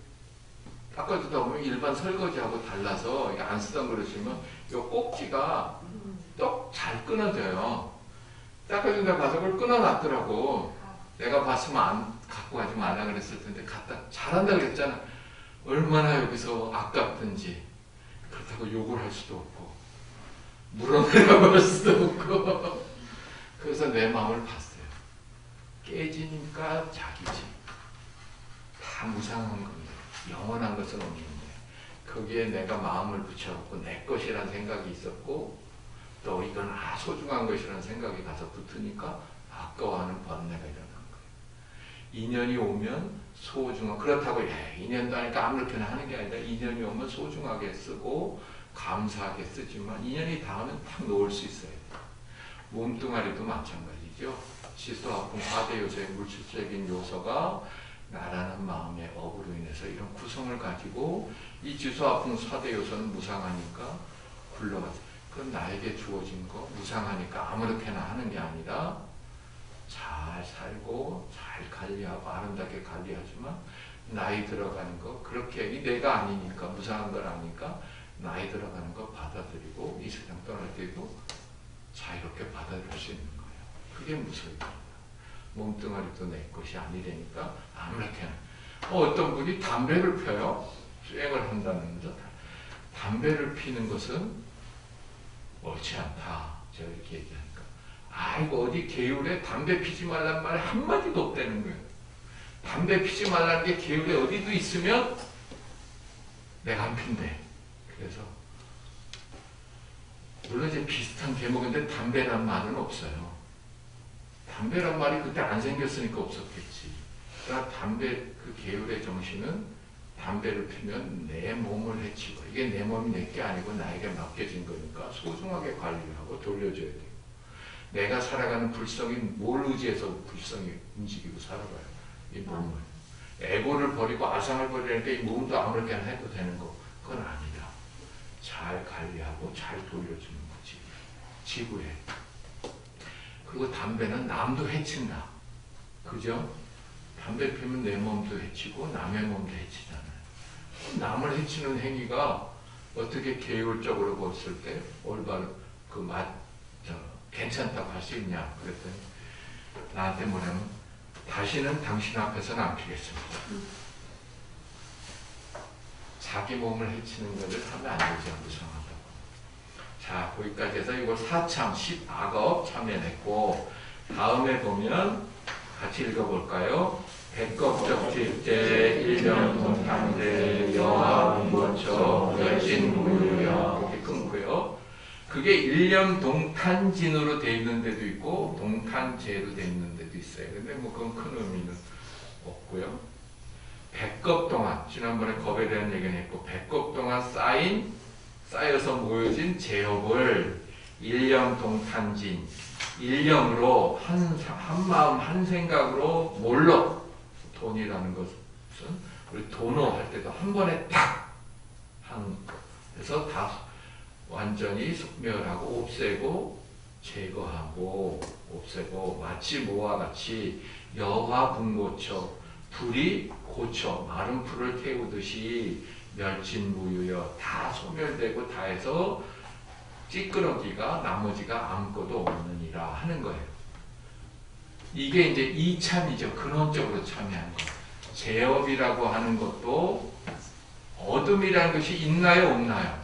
닦아주다 보면 일반 설거지하고 달라서 이게 안 쓰던 그릇이면 이 꼭지가 똑 잘 끊어져요. 닦아준다고 가서 그걸 끊어놨더라고. 내가 봤으면 갖고 가지 말라 그랬을 텐데 갖다 잘한다 그랬잖아. 얼마나 여기서 아깝든지. 그렇다고 욕을 할 수도 없고 물어내라고 할 수도 없고. 그래서 내 마음을 봤어요. 깨지니까 자기지. 다 무상한 겁니다. 영원한 것은 없는데 거기에 내가 마음을 붙여갖고 내 것이라는 생각이 있었고 또 이건 소중한 것이라는 생각이 가서 붙으니까 아까워하는 번뇌가 일어난 거예요. 인연이 오면 소중한, 그렇다고 인연도 하니까 아무렇게나 하는 게 아니라 인연이 오면 소중하게 쓰고 감사하게 쓰지만 인연이 닿으면 탁 놓을 수 있어요. 몸뚱아리도 마찬가지죠. 지수, 아픔, 4대 요소의 물질적인 요소가 나라는 마음의 업으로 인해서 이런 구성을 가지고 이 지수, 아픔, 4대 요소는 무상하니까 굴러가죠. 그건 나에게 주어진 거 무상하니까 아무렇게나 하는 게 아니라 잘 살고 잘 관리하고 아름답게 관리하지만 나이 들어가는 거 그렇게 내가 아니니까 무상한 걸 아니까 나이 들어가는 거 받아들이고 이 세상 떠날 때도 자유롭게 받아들일 수 있는 거예요. 그게 무속입니다. 몸뚱아리도 내 것이 아니라니까 아무렇게나. 어떤 분이 담배를 펴요. 수행을 한다면서 담배를 피는 것은 옳지 않다. 제가 이렇게 얘기하니까 아이고 어디 계율에 담배 피지 말란 말 한마디도 없다는 거예요. 담배 피지 말라는 게 계율에 어디도 있으면 내가 안 핀대. 그래서 물론 이제 비슷한 제목인데 담배란 말은 없어요. 담배란 말이 그때 안 생겼으니까 없었겠지. 그러니까 담배 그 계율의 정신은 담배를 피면 내 몸을 해치고 이게 내 몸이 내게 아니고 나에게 맡겨진 거니까 소중하게 관리를 하고 돌려줘야 돼요. 내가 살아가는 불성이 뭘 의지해서 불성이 움직이고 살아가요. 이 몸을. 에고를 버리고 아상을 버리니까 이 몸도 아무렇게나 해도 되는 거 그건 아니라 잘 관리하고 잘 돌려주는 거지. 지구에. 그리고 담배는 남도 해친다. 그죠? 담배 피면 내 몸도 해치고 남의 몸도 해치잖아요. 남을 해치는 행위가 어떻게 계율적으로 봤을 때 올바른 괜찮다고 할 수 있냐 그랬더니 나한테 뭐냐면 다시는 당신 앞에서는 안 피겠습니다. 자기 몸을 해치는 것을 하면 안 되죠. 무상하다고. 자, 거기까지 해서 이걸 4참 10악업 참여했고 다음에 보면 같이 읽어볼까요? 백겁적 질제 일명동탄대 여하문고처 열진무유야 이렇게 끊고요. 그게 일념동탄진으로 되어 있는 데도 있고 동탄제로 되어 있는 데도 있어요. 근데 뭐 그건 큰 의미는 없고요. 100겁 동안 지난번에 겁에 대한 얘기는 했고 100겁 동안 쌓여서 모여진 제업을 일념동탄진 일념으로 한 마음 한 생각으로 몰러 돈이라는 것은 우리 도노할 때도 한 번에 딱 하는 거. 그래서 다 완전히 소멸하고 없애고 제거하고 없애고 마치 뭐와 같이 여화 분고처 불이 고쳐 마른 풀을 태우듯이 멸진무유여 다 소멸되고 다 해서 찌끄러기가 나머지가 아무것도 없느니라 하는 거예요. 이게 이제 이참이죠. 근원적으로 참여하는 거. 제업이라고 하는 것도 어둠이라는 것이 있나요? 없나요?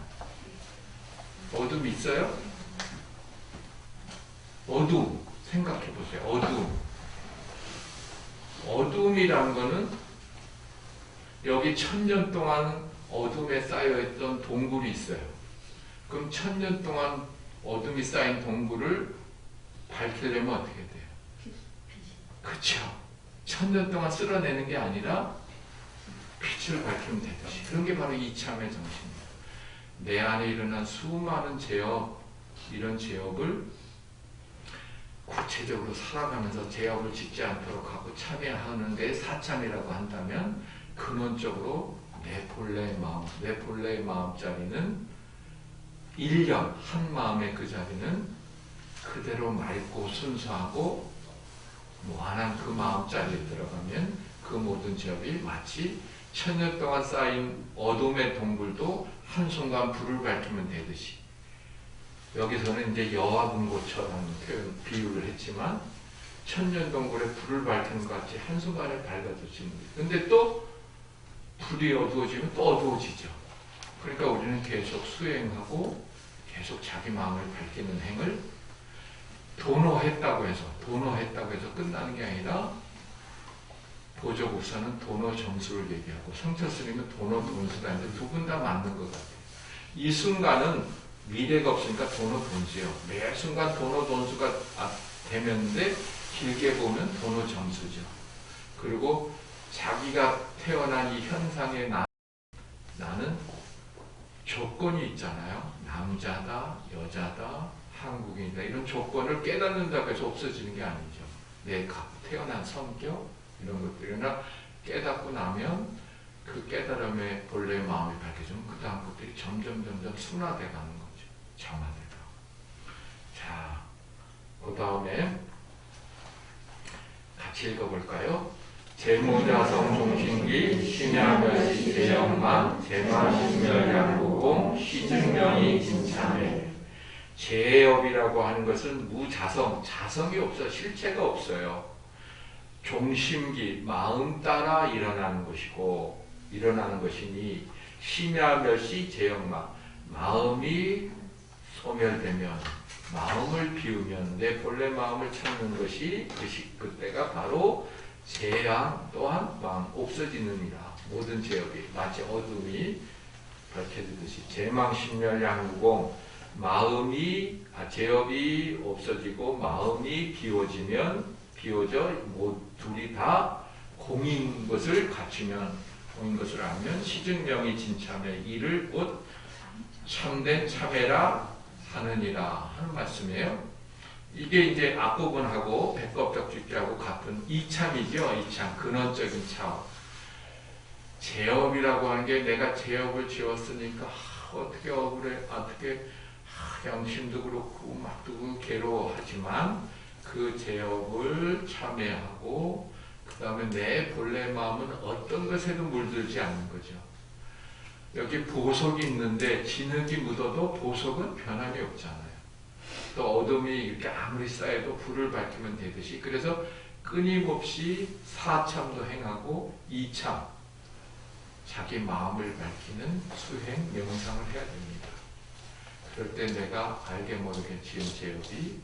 어둠 있어요? 어둠 생각해 보세요. 어둠이라는 거는 여기 1000년 동안 어둠에 쌓여있던 동굴이 있어요. 그럼 1000년 동안 어둠이 쌓인 동굴을 밝히려면 어떻게 돼요? 그렇죠. 1000년 동안 쓸어내는 게 아니라 빛을 밝히면 되듯이. 그런 게 바로 이참의 정신이에요. 내 안에 일어난 수많은 제업, 이런 제업을 구체적으로 살아가면서 제업을 짓지 않도록 하고 참여하는 데 사참이라고 한다면 근원적으로 내 본래의 마음자리는 일념, 한 마음의 그 자리는 그대로 맑고 순수하고 무한한 그 마음자리에 들어가면 그 모든 제업이 마치 1000년 동안 쌓인 어둠의 동굴도 한순간 불을 밝히면 되듯이 여기서는 이제 여화분고처라는 표현, 비유를 했지만 1000년 동굴에 불을 밝히는 것 같이 한순간에 밝아지는 거예요. 근데 또 불이 어두워지면 또 어두워지죠. 그러니까 우리는 계속 수행하고 계속 자기 마음을 밝히는 행을 도노했다고 해서 끝나는 게 아니라 보조국사는 도노 점수를 얘기하고 성철스님은 도노 돈수라는데 두 분 다 맞는 것 같아요. 이 순간은 미래가 없으니까 도노 돈수예요. 매 순간 도노 돈수가 되면데 길게 보면 도노 점수죠. 그리고 자기가 태어난 이 현상의 나는 조건이 있잖아요. 남자다, 여자다, 한국인이다. 이런 조건을 깨닫는다고 해서 없어지는 게 아니죠. 내 태어난 성격 이런 것들이나 깨닫고 나면 그 깨달음의 본래의 마음이 밝혀지면 그 다음 것들이 점점 순화돼 가는 거죠. 정화돼가. 자, 그 다음에 같이 읽어볼까요? 재무자성 종신기 심야멸시 재영만 재마신멸양구공 시증명이 진참해. 재업이라고 하는 것은 무자성, 자성이 없어요. 실체가 없어요. 종심기, 마음 따라 일어나는 것이고 일어나는 것이니 심야멸시 재영만, 마음이 소멸되면 마음을 비우면 내 본래 마음을 찾는 것이 그때가 바로 재앙 또한 마음 없어지느니라. 모든 재업이 마치 어둠이 밝혀지듯이 재망신멸양구공, 마음이 재업이 없어지고 마음이 비워져 둘이 다 공인 것을 갖추면, 공인 것을 알면 시증명이 진참해 이를 곧 참된 참해라 하느니라 하는 말씀이에요. 이게 이제 앞부분하고 백겁적주기하고 같은 이참이죠. 이참, 근원적인 참. 재업이라고 하는 게 내가 재업을 지었으니까 어떻게 억울해, 어떻게 양심도 그렇고 막도 괴로워하지만 그 재업을 참회하고 그 다음에 내 본래 마음은 어떤 것에도 물들지 않는 거죠. 여기 보석이 있는데 진흙이 묻어도 보석은 변함이 없잖아요. 또 어둠이 이렇게 아무리 쌓여도 불을 밝히면 되듯이, 그래서 끊임없이 사참도 행하고 이참, 자기 마음을 밝히는 수행, 명상을 해야 됩니다. 그럴 때 내가 알게 모르게 지은 죄업이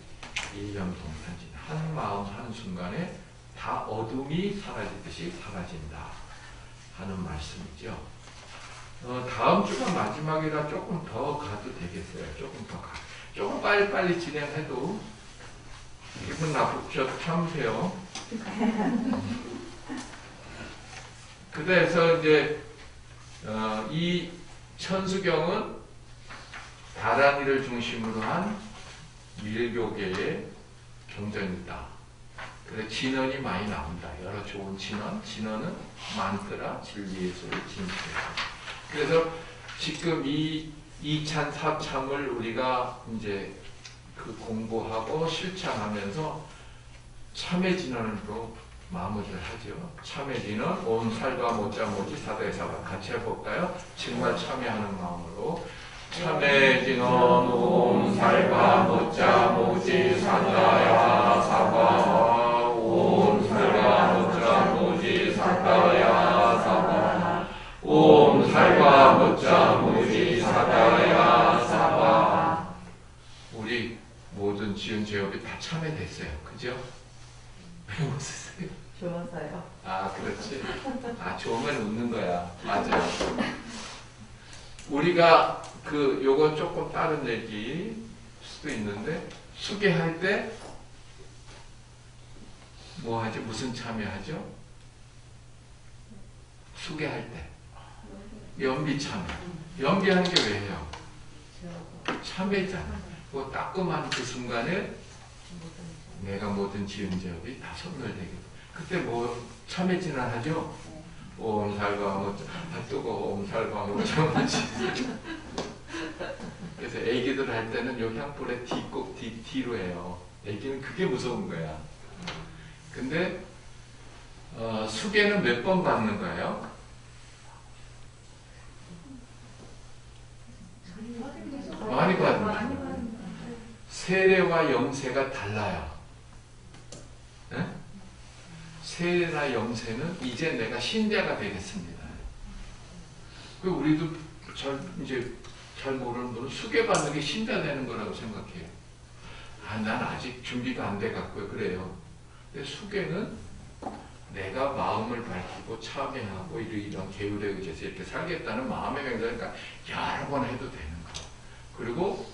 일념동탄진, 한 마음 한순간에 다 어둠이 사라지듯이 사라진다 하는 말씀이죠. 다음 주가 마지막이라 조금 더 가도 되겠어요. 조금 빨리빨리 진행해도 기분 나쁘셔도 참으세요. 그래서 이제 이 천수경은 다란이를 중심으로 한 밀교계의 경전이다. 그래서 진언이 많이 나온다. 여러 좋은 진언은 만트라, 진리예술을 진실해요. 그래서 지금 이 이찬 사참을 우리가 이제 그 공부하고 실천하면서 참회 진언으로 마무리를 하죠. 참회 진언, 온 살과 모자 모지 사다의 사바 같이 해볼까요? 정말 참회하는 마음으로 참회 진언, 온 살과 모자 모지 사다야 사바, 온 살과 모자 모지 사다야 사바, 온 살과 모자 모지 사다야 사바. 우리 모든 지은 죄업이 다 참회됐어요. 그죠? 왜 웃으세요? 좋아서요. 아, 그렇지. 좋으면 웃는 거야. 맞아요. 우리가 요거 조금 다른 얘기일 수도 있는데, 수계할 때 뭐 하죠? 무슨 참여하죠? 수계할 때. 연비 참여. 연비하는 게 왜요? 참여잖아. 그 따끔한 그 순간에 내가 모든 지은 죄업이 다 소멸되게. 그때 뭐 참회 진언하죠? 옴살과 모자, 뜨거워 옴살과 모자 모지. 그래서 애기들 할 때는 요 향불에 꼭 뒤로 해요. 애기는 그게 무서운 거야. 근데 수계는 몇 번 받는 거예요? 많이 받는 거예요. 세례와 영세가 달라요. 네? 세례나 영세는 이제 내가 신자가 되겠습니다. 그 우리도 잘 모르는 분은 수계받는 게 신자 되는 거라고 생각해요. 난 아직 준비가 안 돼 갖고요. 그래요. 근데 수계는 내가 마음을 밝히고 참여하고 이런 계율에 의해서 이렇게 살겠다는 마음의 명제니까 여러 번 해도 되는 거예요. 그리고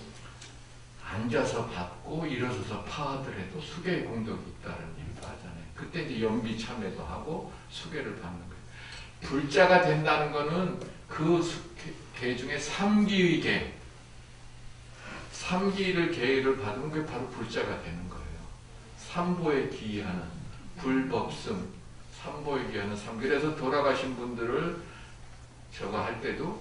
앉아서 받고 일어서서 파하더라도 수계의 공덕이 있다는 얘기도 하잖아요. 그때 이제 연비 참여도 하고 수계를 받는 거예요. 불자가 된다는 거는 그 계 중에 삼기의 계, 삼기를 계를 받으면 그게 바로 불자가 되는 거예요. 삼보에 기이하는 불법승, 삼보에 기이하는 삼. 그래서 돌아가신 분들을 저거 할 때도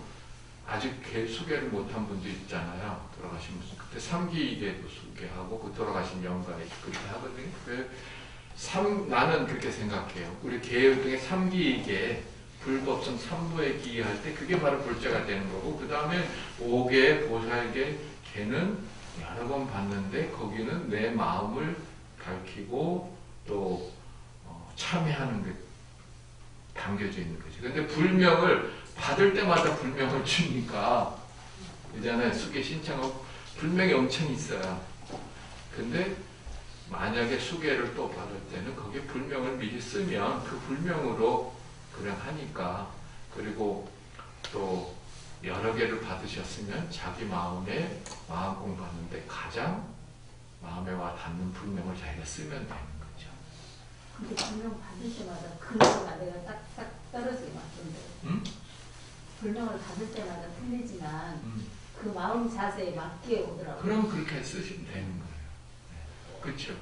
아직 수계를 못한 분도 있잖아요. 돌아가신 분. 그때 삼기계도 수계하고 그 돌아가신 영가에 그렇게 하거든요. 나는 그렇게 생각해요. 우리 계열 중에 삼기계, 불법성 삼보에 기이할 때 그게 바로 불자가 되는 거고, 그 다음에 오계, 보살계, 계는 여러 번 봤는데 거기는 내 마음을 밝히고 또 참여하는 게 담겨져 있는 거지. 근데 불명을 받을 때마다 불명을 주니까 있잖아요. 수계 신청하고 불명이 엄청 있어요. 근데 만약에 수계를 또 받을 때는 거기에 불명을 미리 쓰면 그 불명으로 그냥 하니까, 그리고 또 여러 개를 받으셨으면 자기 마음에 마음 공부하는데 가장 마음에 와 닿는 불명을 자기가 쓰면 되는 거죠. 근데 불명 받을 때마다 근거가 내가 딱딱 떨어지게 맞던데. 응? 불명을 받을 때마다 틀리지만 그 마음 자세에 맞게 오더라고요. 그럼 그렇게 쓰시면 되는 거예요. 네. 그렇죠.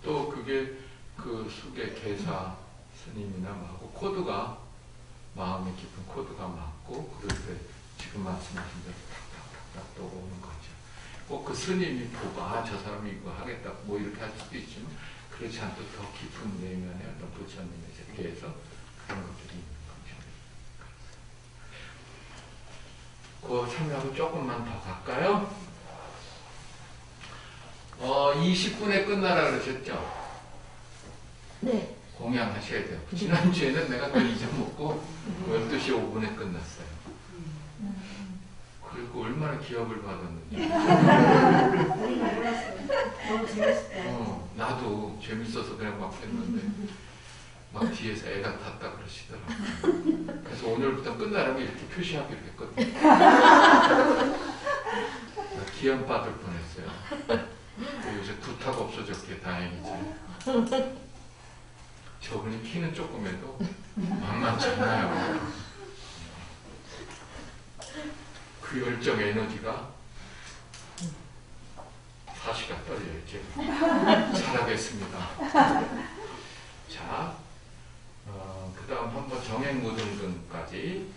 또 그게 그 수계 계사 스님이나 하고 코드가 마음에 깊은 코드가 맞고, 그럴 때 지금 말씀하신 대로 탁탁탁탁 또 오는 거죠. 꼭 그 스님이 보고 저 사람이 이거 하겠다 뭐 이렇게 할 수도 있지만 그렇지 않도록 더 깊은 내면의 어떤 부처님의 세계에서 그런 것들이 있는 거죠. 그 참여하고 조금만 더 갈까요? 20분에 끝나라 그러셨죠? 네. 공양하셔야 돼요. 지난주에는 내가 또 잊어먹고 12시 5분에 끝났어요. 그리고 얼마나 기억을 받았는지. 몰랐어요. 너무 재밌었어요. 나도 재밌어서 그냥 막 했는데 막 뒤에서 애가 탔다 그러시더라고요. 그래서 오늘부터 끝나라고 이렇게 표시하기로 했거든요. 기염 받을 뻔했어요. 요새 두탁 없어졌기에 다행이지. 저분이 키는 조금해도 만만찮아요. 그 열정 에너지가 사시가 떨려요. 제가 잘하겠습니다. 자, 그 다음 한번 정행무등등까지.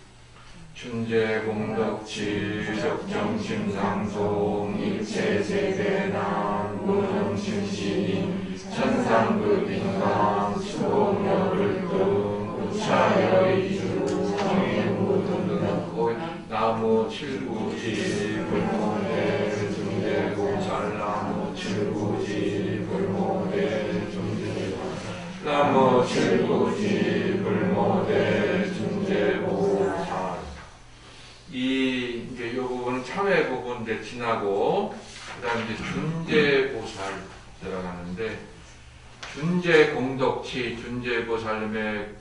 준재공덕지 적정심상송 일체세대난 무능심신 천상급인강 수공여불등 우차여의주 정행무등등 나무 칠구지 불모대 중재고살 나무 칠구지 불모대 중재고살 나무 칠구지 불모대 중재고살. 이제 요 부분은 참회 부분 이제 지나고, 그 다음에 이제 준재보살 들어가는데, 준재공덕치, 준재보살님의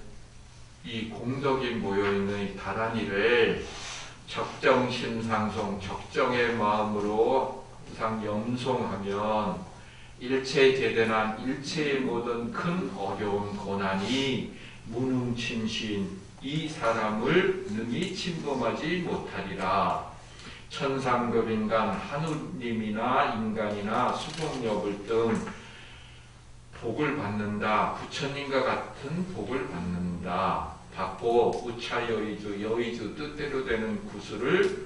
이 공덕이 모여있는 이 다란이를 적정심상송, 적정의 마음으로 항상 염송하면 일체제대난, 일체의 모든 큰 어려운 고난이 무능침신, 이 사람을 능히 침범하지 못하리라. 천상급 인간, 하느님이나 인간이나 수공여불 등 복을 받는다. 부처님과 같은 복을 받는다. 받고 우차여의주, 여의주 뜻대로 되는 구슬을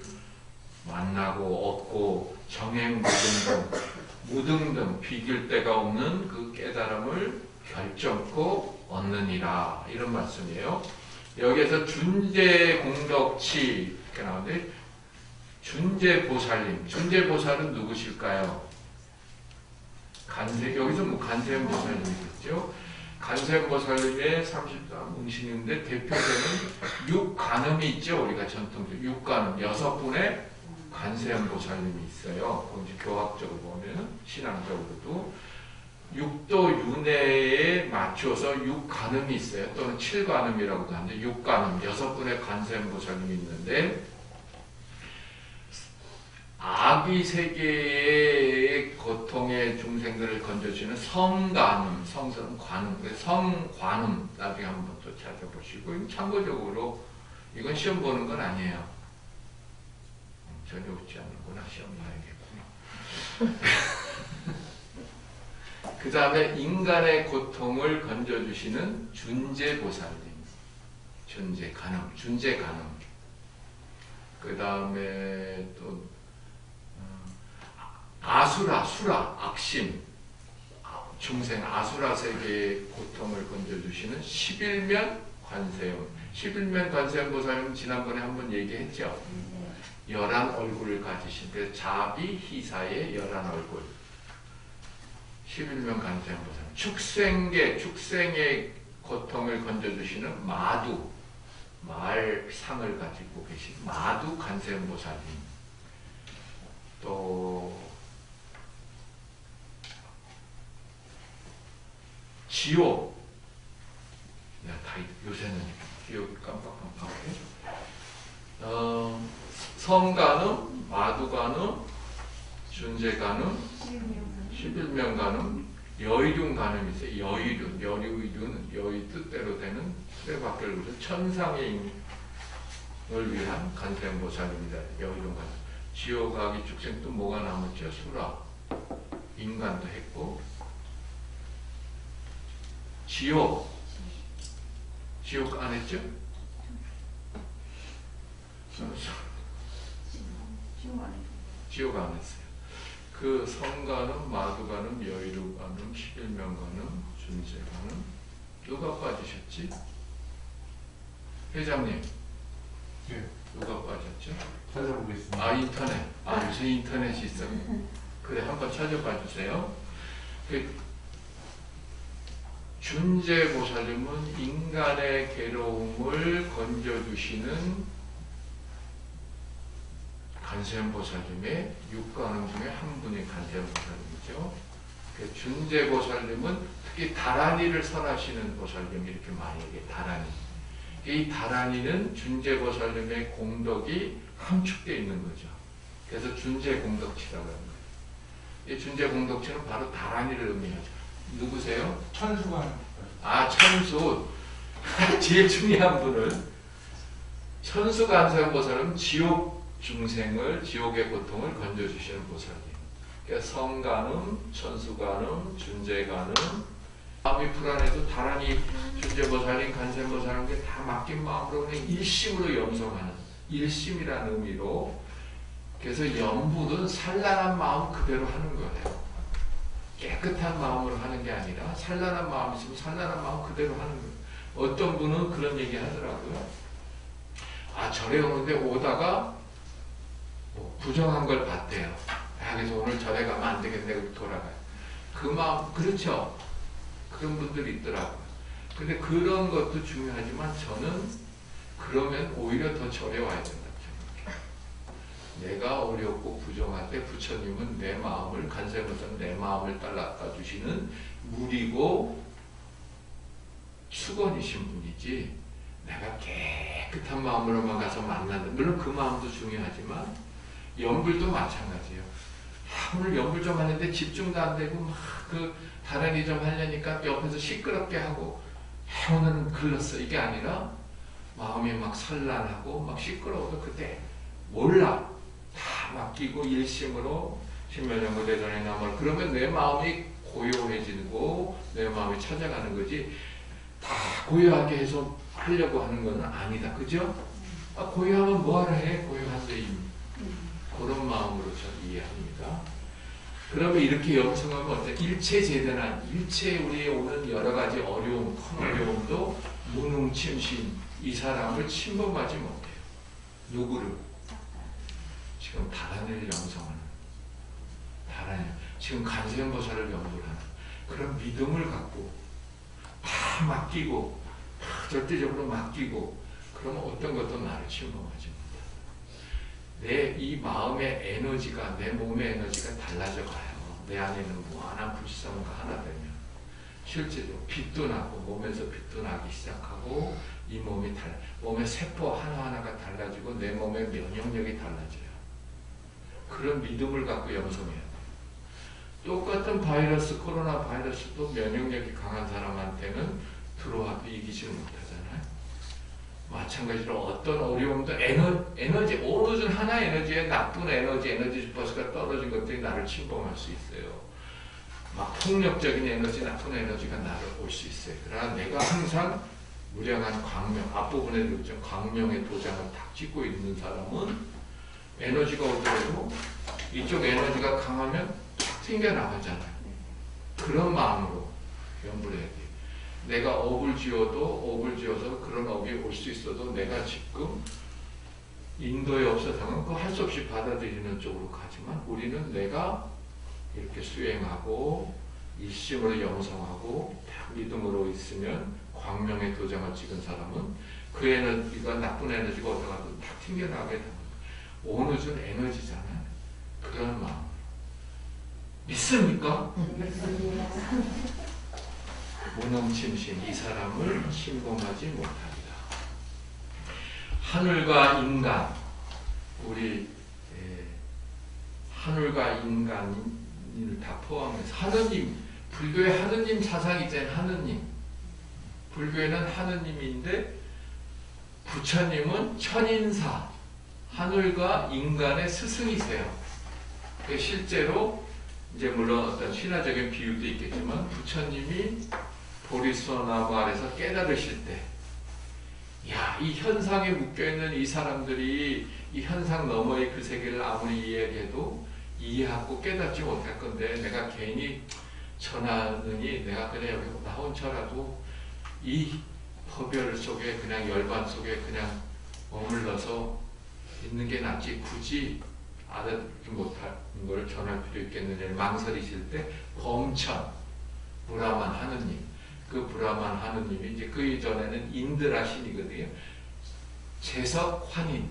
만나고 얻고 정행무등등 비길 데가 없는 그 깨달음을 결정코 얻느니라. 이런 말씀이에요. 여기에서 준재공덕치 이렇게 나오는데, 준재보살님, 준재보살은 누구실까요? 여기서 뭐 간세음보살님이겠죠. 간세음보살님의 34문신인데 대표되는 육간음이 있죠. 우리가 전통적으로 육간음 6분의 간세음보살님이 있어요. 이제 교학적으로 보면 신앙적으로도 육도 윤회에 맞춰서 육간음이 있어요. 또는 칠간음이라고도 하는데 육간음 6분의 관세음보살님이 있는데, 아귀 세계의 고통의 중생들을 건져주는 성간음, 성스러운 관음, 성관음 나중에 한번 또 찾아보시고, 참고적으로 이건 시험 보는 건 아니에요. 전혀 웃지 않는구나. 시험 봐야겠구나. 그 다음에 인간의 고통을 건져주시는 준재보살님. 준재가능. 그 다음에 또 아수라, 악심, 중생, 아수라 세계의 고통을 건져주시는 11면 관세음. 11면 관세음 보살님 지난번에 한번 얘기했죠. 11얼굴을 가지신, 그 자비, 희사의 11얼굴. 11면 관세음 보살님. 축생의 고통을 건져주시는 마두, 말 상을 가지고 계신 마두 관세음 보살님. 또 지옥. 요새는 기억이 깜빡깜빡해. 성가능, 마두가능, 준재가능, 11명가능, 여의륜가능이 있어요. 여의 뜻대로 되는 뜻밖을 그래서 천상의 인을 위한 간세음보살입니다. 여의륜가능. 지옥하기 축생 또 뭐가 남았죠? 수라, 인간도 했고, 지옥 안 했죠? 지옥 안 했어요. 그 성가는, 마두가는, 여의루가는, 11명가는, 준재가는. 누가 빠지셨지? 회장님. 예. 누가 빠졌죠? 찾아보겠습니다. 인터넷. 요새 인터넷이 있어요. 그래, 한번 찾아봐 주세요. 준재보살님은 인간의 괴로움을 건져주시는 간세음보살님의 육가능 중에 한 분이 간세음보살님이죠. 준재보살님은 특히 다란이를 설하시는 보살님 이렇게 많이 얘기해요. 다란이. 이 다란이는 준재보살님의 공덕이 함축되어 있는 거죠. 그래서 준재공덕치라고 합니다. 이 준재공덕치는 바로 다란이를 의미하죠. 누구세요? 천수가. 천수. 제일 중요한 분을. 천수간세음보살은 지옥 중생을, 지옥의 고통을 건져주시는 보살님. 그러니까 성가능, 천수가능, 준재가능. 마음이 불안해도 다란히 준재보살님, 간세음보살님께 다 맡긴 마음으로 그냥 일심으로 염송하는, 일심이라는 의미로. 그래서 염불은 산란한 마음 그대로 하는 거예요. 깨끗한 마음으로 하는 게 아니라 산란한 마음이 있으면 산란한 마음 그대로 하는 거예요. 어떤 분은 그런 얘기 하더라고요. 절에 오는데 오다가 부정한 걸 봤대요. 그래서 오늘 절에 가면 안 되겠네. 그리고 돌아가요. 그 마음, 그렇죠. 그런 분들이 있더라고요. 근데 그런 것도 중요하지만 저는 그러면 오히려 더 절에 와야 된다. 내가 어렵고 부정할 때 부처님은 내 마음을, 간세음보살은 내 마음을 닦아주시는 물이고 수건이신 분이지, 내가 깨끗한 마음으로만 가서 만나는, 물론 그 마음도 중요하지만 연불도 마찬가지예요. 오늘 연불 좀 하는데 집중도 안 되고 막 그 다른 일 좀 하려니까 옆에서 시끄럽게 하고 오늘은 글렀어. 이게 아니라 마음이 막 산란하고 막 시끄러워도 그때 몰라. 다 맡기고 일심으로 신멸정보대전에 남을, 그러면 내 마음이 고요해지고 내 마음이 찾아가는 거지, 다 고요하게 해서 하려고 하는 건 아니다. 그죠? 고요하면 뭐하러 해? 고요한데 이미. 그런 마음으로 저는 이해합니다. 그러면 이렇게 염성하면 어때? 일체 재대난, 일체 우리의 오는 여러 가지 어려움, 큰 어려움도 무능침신, 이 사람을 침범하지 못해요. 누구를? 지금 다란이를 염성하는, 지금 간세음보살을 염불하는 그런 믿음을 갖고 다 맡기고, 다 절대적으로 맡기고, 그러면 어떤 것도 나를 침범하지 못해. 내 이 마음의 에너지가, 내 몸의 에너지가 달라져 가요. 내 안에 있는 무한한 불성과 하나 되면 실제로 빛도 나고, 몸에서 빛도 나기 시작하고, 이 몸이 몸의 세포 하나하나가 달라지고 내 몸의 면역력이 달라져요. 그런 믿음을 갖고 염성해야 돼요. 똑같은 바이러스, 코로나 바이러스도 면역력이 강한 사람한테는 들어와도 이기지를 못하잖아요. 마찬가지로 어떤 어려움도 에너지, 어느 중 하나의 에너지에 나쁜 에너지 주파수가 떨어진 것들이 나를 침범할 수 있어요. 막 폭력적인 에너지, 나쁜 에너지가 나를 올 수 있어요. 그러나 내가 항상 무량한 광명, 앞부분에 좀 광명의 도장을 딱 찍고 있는 사람은 에너지가 오더라도 이쪽 에너지가 강하면 탁 튕겨나가잖아요. 그런 마음으로 연구를 해야 돼요. 내가 업을 지어서 그런 업이 올 수 있어도 내가 지금 인도에 없어서는 그거 할 수 없이 받아들이는 쪽으로 가지만 우리는 내가 이렇게 수행하고 일심으로 영성하고 믿음으로 있으면 광명의 도장을 찍은 사람은 그 에너지가 나쁜 에너지가 어디가도 탁 튕겨나가게 됩니다. 오너즈는 에너지잖아요. 그런 마음 믿습니까? 무능침심 이 사람을 침범하지 못합니다. 하늘과 인간 우리 하늘과 인간을 다 포함해서 하느님 불교의 하느님 사상이 있잖아요. 하느님 불교에는 하느님인데 부처님은 천인사 하늘과 인간의 스승이세요. 실제로 이제 물론 어떤 신화적인 비유도 있겠지만 부처님이 보리수나무 아래서 깨달으실 때 야, 이 현상에 묶여있는 이 사람들이 이 현상 너머의 그 세계를 아무리 이해해도 이해하고 깨닫지 못할 건데 내가 괜히 전하느니 내가 그냥 여기 나 혼자라도 이 법열 속에 그냥 열반 속에 그냥 머물러서 있는 게 낫지 굳이 알아듣지 못할 걸 전할 필요 있겠느냐를 망설이실 때 범천 브라만 하느님 그 브라만 하느님이 이제 그 이전에는 인드라 신이거든요. 재석 환인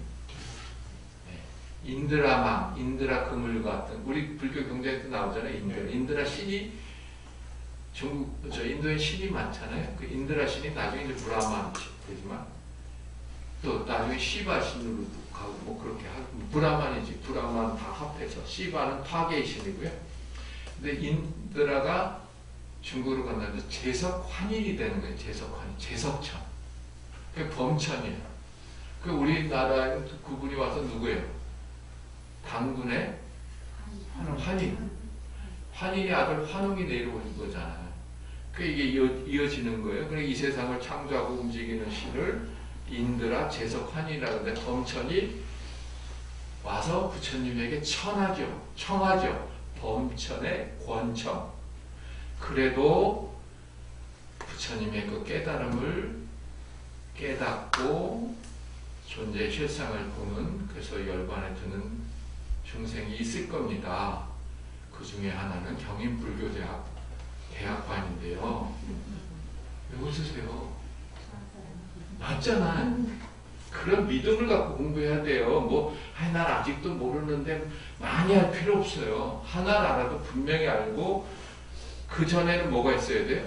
인드라망 인드라 그물 같은 우리 불교 경전에도 나오잖아요. 인드라 신이 인도에 신이 많잖아요. 그 인드라 신이 나중에 이제 브라만 되지만 또 나중에 시바 신으로 가고 뭐 그렇게 하고 브라만이지 브라만 다 합해서 시바는 파괴의 신이고요. 근데 인드라가 중국으로 간다면 재석환인이 되는 거예요. 재석환인, 재석천. 그 범천이에요. 그 우리나라에 그분이 와서 누구예요? 당군의 환인. 환인의 아들 환웅이 내려오는 거잖아요. 그 이게 이어지는 거예요. 그러니까 이 세상을 창조하고 움직이는 신을 인드라 재석환이라고 하는데 범천이 와서 부처님에게 청하죠. 범천의 권청. 그래도 부처님의 그 깨달음을 깨닫고 존재의 실상을 보는 그래서 열반에 드는 중생이 있을 겁니다. 그 중에 하나는 경인불교대학반인데요. 왜 웃으세요? 맞잖아. 그런 믿음을 갖고 공부해야 돼요. 난 아직도 모르는데 많이 할 필요 없어요. 하나를 알아도 분명히 알고 그 전에는 뭐가 있어야 돼요?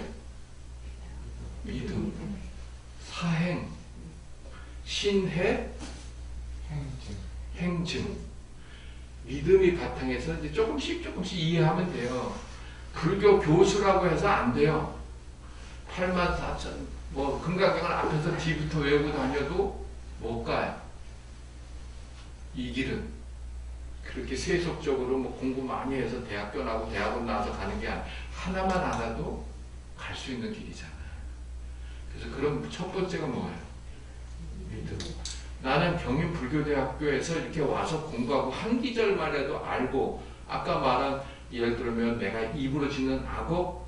믿음, 사행, 신해, 행증. 믿음이 바탕에서 이제 조금씩 이해하면 돼요. 불교 교수라고 해서 안 돼요. 84,000 금강경을 앞에서 뒤부터 외우고 다녀도 못 가요. 이 길은 그렇게 세속적으로 공부 많이 해서 대학교 나고 대학원 나와서 가는 게 아니라 하나만 알아도 갈 수 있는 길이잖아요. 그래서 그럼 첫 번째가 뭐예요? 믿음. 나는 경인불교대학교에서 이렇게 와서 공부하고 한 기절만 해도 알고 아까 말한 예를 들면 내가 입으로 짓는 악어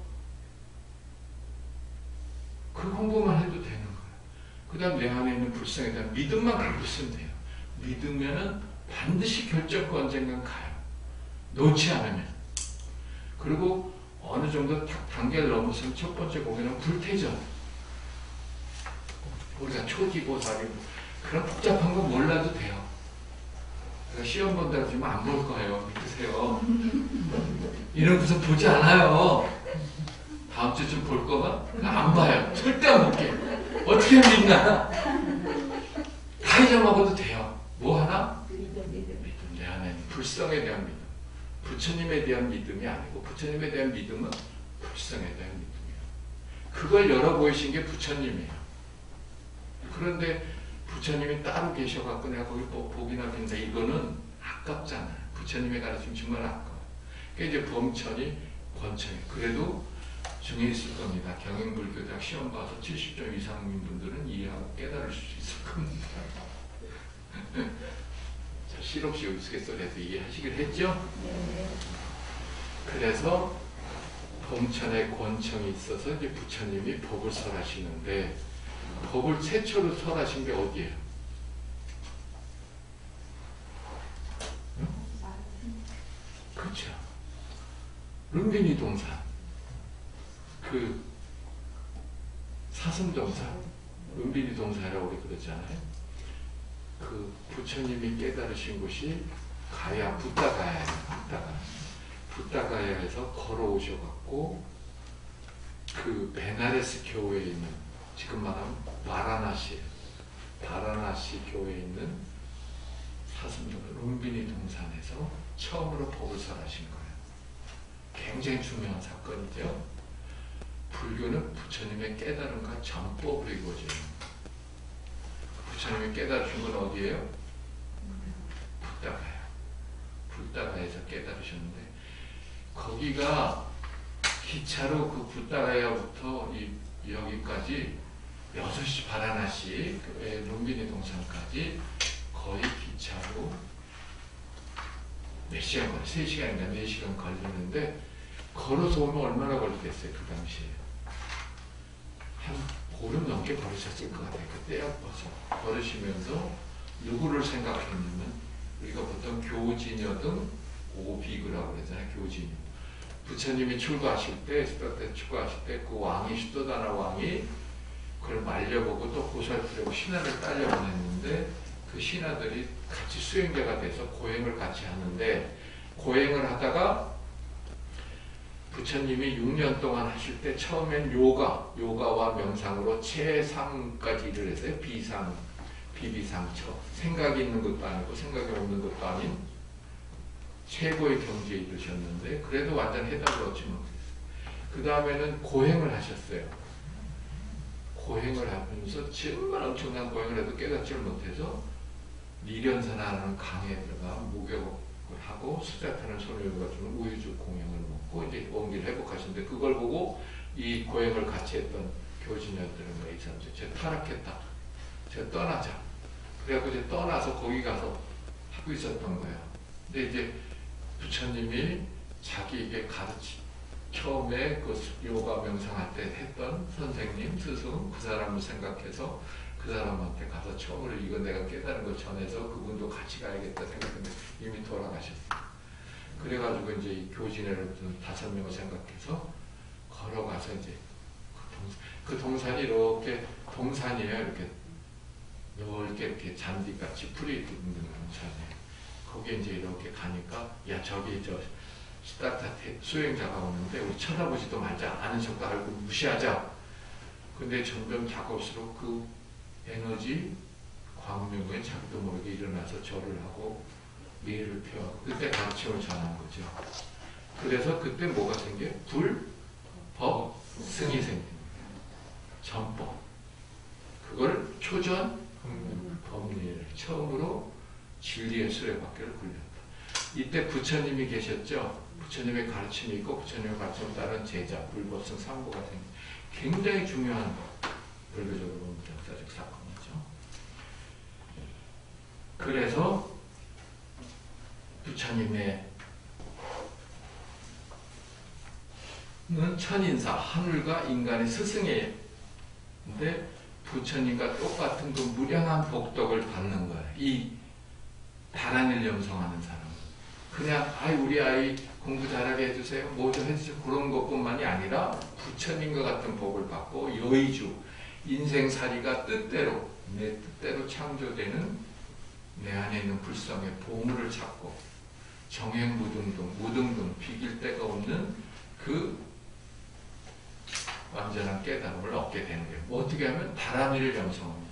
그 공부만 해도 되는 거예요. 그 다음 내 안에 있는 불성에 대한 믿음만 갖고 있으면 돼요. 믿으면은 반드시 결정권 언젠간 가요. 놓지 않으면. 그리고 어느 정도 단계를 넘어서면 첫 번째 공연은 불태전. 우리가 초기보살이고 그런 복잡한 거 몰라도 돼요. 시험 본다고 하지만 안 볼 거예요. 믿으세요. 이런 구석 보지 않아요. 다음 주쯤 볼 거가? 안 봐요. 절대 안 볼게. 어떻게 믿나? 다 잊어먹어도 돼요. 뭐 하나? 믿음. 내 안에 불성에 대한 믿음. 부처님에 대한 믿음이 아니고 부처님에 대한 믿음은 불성에 대한 믿음이에요. 그걸 열어 보이신 게 부처님이에요. 그런데 부처님이 따로 계셔갖고 내가 거기 보긴 하겠는데 이거는 아깝잖아요. 부처님의 가르침 정말 아까워요. 그러니까 이제 범천이 권천이 그래도 중에 있을 겁니다. 경행불교대학 시험 봐서 70점 이상인 분들은 이해하고 깨달을 수 있을 겁니다. 자, 실없이 우스갯소리해서 이해하시기로 했죠? 네. 그래서 범천에 권청이 있어서 이제 부처님이 법을 설하시는데 법을 최초로 설하신 게 어디예요? 그렇죠. 룸비니 동산, 그 사슴동산, 룸비니 동산이라고 우리 그러잖아요. 그 부처님이 깨달으신 곳이 가야 붓다가야예요. 붓다가야에서 걸어오셔갖고 그 베나레스 교회에 있는 지금 말하면 바라나시 교회에 있는 사슴동산 룸비니 동산에서 처음으로 법을 설하신 거예요. 굉장히 중요한 사건이죠. 불교는 부처님의 깨달음과 전법으로 이루어져요. 부처님이 깨달으신 건 어디예요? 붓다가야에서 깨달으셨는데 거기가 기차로 그 붓다가야부터 여기까지 6시 바라나시 룸비니 동산까지 거의 기차로 몇 시간 걸려? 3시간인가 4시간 걸리는데 걸어서 오면 얼마나 걸리겠어요? 그 당시에 한 보름 넘게 걸으셨을 것 같아요. 그때 아파서 걸으시면서 누구를 생각했냐면 우리가 보통 교진여등 오비그라고 그러잖아요. 교진여 부처님이 출가하실 때 그 왕이 슈도다나 왕이 그걸 말려보고 또 보살피려고 신하를 딸려보냈는데 그 신하들이 같이 수행자가 돼서 고행을 같이 하는데 고행을 하다가 부처님이 6년 동안 하실 때 처음엔 요가와 명상으로 최상까지 일을 했어요. 비상, 비비상처. 생각이 있는 것도 아니고 생각이 없는 것도 아닌 최고의 경지에 이르셨는데 그래도 완전 해답을 얻지 못했어요. 그 다음에는 고행을 하셨어요. 고행을 하면서 정말 엄청난 고행을 해도 깨닫지를 못해서 미련사라는 강에 들어가 목욕을 하고 수자타는 소멸과 주는 우유주 공양을 먹고 이제 원기를 회복하시는데 그걸 보고 이 고행을 같이 했던 교진녀들은 이 사람들 제가 타락했다. 제가 떠나자. 그래갖고 이제 떠나서 거기 가서 하고 있었던 거예요. 근데 이제 부처님이 자기에게 처음에 그 요가 명상할 때 했던 선생님, 스승 그 사람을 생각해서 그 사람한테 가서 처음으로 이거 내가 깨달은 거 전해서 그분도 같이 가야겠다 생각했는데 이미 돌아가셨어요. 그래가지고 이제 이 교진회를 5명을 생각해서 걸어가서 이제 그 동산이 이렇게 동산이에요. 이렇게 넓게 이렇게 잔디같이 풀이 있는 동산이에요. 거기에 이제 이렇게 가니까 야 저기 저 스타트 수행자가 오는데 우리 쳐다보지도 말자. 아는 척도 알고 무시하자. 근데 점점 작업수록 그 에너지 광명에 자기도 모르게 일어나서 절을 하고 예를 펴 그때 가르침을 전한 거죠. 그래서 그때 뭐가 생겨요? 불, 법, 승이 생깁니다. 전법. 그걸 초전 법리를 처음으로 진리의 수레바퀴를 굴렸다. 이때 부처님이 계셨죠. 부처님의 가르침이 있고 부처님의 가르침을 따른 제자, 불법승, 상보가 생깁니다. 굉장히 중요한 불교적으로 보면 역사적 사건이죠. 그래서 부처님의 천인사, 하늘과 인간의 스승이에요. 근데 부처님과 똑같은 그 무량한 복덕을 받는 거예요. 이 다란일 염성하는 사람은. 그냥 우리 아이 공부 잘하게 해주세요. 뭐 좀 해주세요. 그런 것뿐만이 아니라 부처님과 같은 복을 받고 여의주, 인생살이가 뜻대로 내 뜻대로 창조되는 내 안에 있는 불성의 보물을 찾고 정행무등등 비길 데가 없는 그 완전한 깨달음을 얻게 되는 거예요. 뭐 어떻게 하면 다란이를 염성하면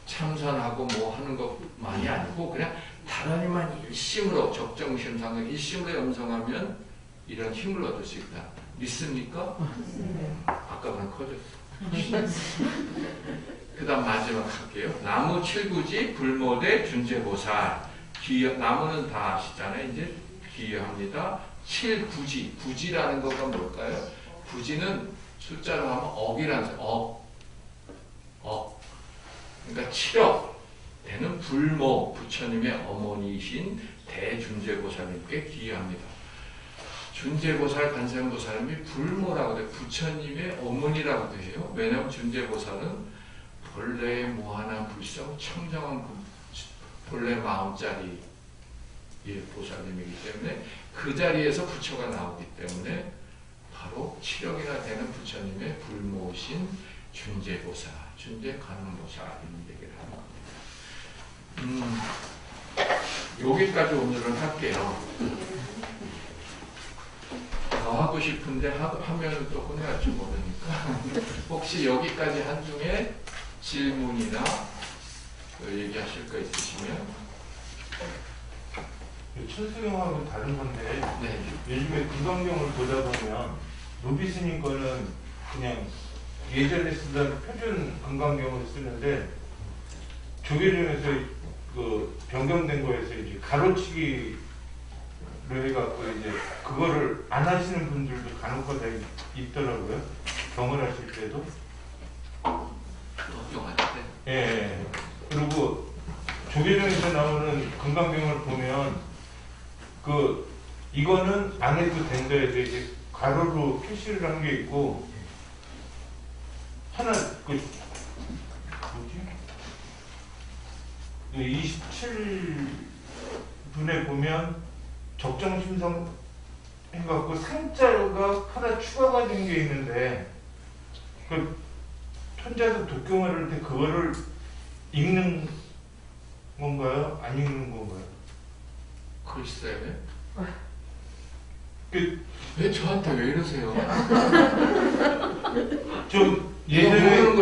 참선하고 뭐 하는 것만이 아니고 그냥 다란이만 일심으로 적정심상을 일심으로 염성하면 이런 힘을 얻을 수 있다. 믿습니까? 아까보다 커졌어. 그 다음 마지막 할게요. 나무 칠구지 불모대 준재보살. 나무는 다 아시잖아요. 이제 기여합니다. 칠구지. 구지라는 거가 뭘까요? 구지는 숫자로 하면 억이라는 억. 그러니까 7억 되는 불모 부처님의 어머니이신 대준재보살님께 기여합니다. 준재보살, 관세음보살님이 불모라고 돼요. 부처님의 어머니라고도 해요. 왜냐하면 준재보살은 본래 무한한 불성 청정한 본래 마음자리 보살님이기 때문에 그 자리에서 부처가 나오기 때문에 바로 7억이나 되는 부처님의 불모신 준재보살, 준재관음보살님 얘기를 하는 겁니다. 여기까지 오늘은 할게요. 더 하고 싶은데 하면 또 혼날지 모르니까 혹시 여기까지 한 중에 질문이나 얘기하실 거 있으시면. 천수경하고 다른 건데 네. 요즘에 금강경을 보다 보면 노비스님 거는 그냥 예전에 쓰던 표준 금강경을 쓰는데 조계종에서 그 변경된 거에서 이제 가로치기로 해갖고 이제 그거를 안 하시는 분들도 간혹가다 있더라고요. 경을 하실 때도. 경할 때. 예. 그리고 조계종에서 나오는 금강경을 보면 이거는 안 해도 된다 해서 이제 가로로 표시를 한 게 있고 하나 뭐지? 27분에 보면 적정심성 해갖고 상자가 하나 추가가 된 게 있는데 그 혼자서 독경을 할 때 그거를 읽는 건가요? 안 읽는 건가요? 글쎄. 왜 저한테 왜 이러세요? 좀 예전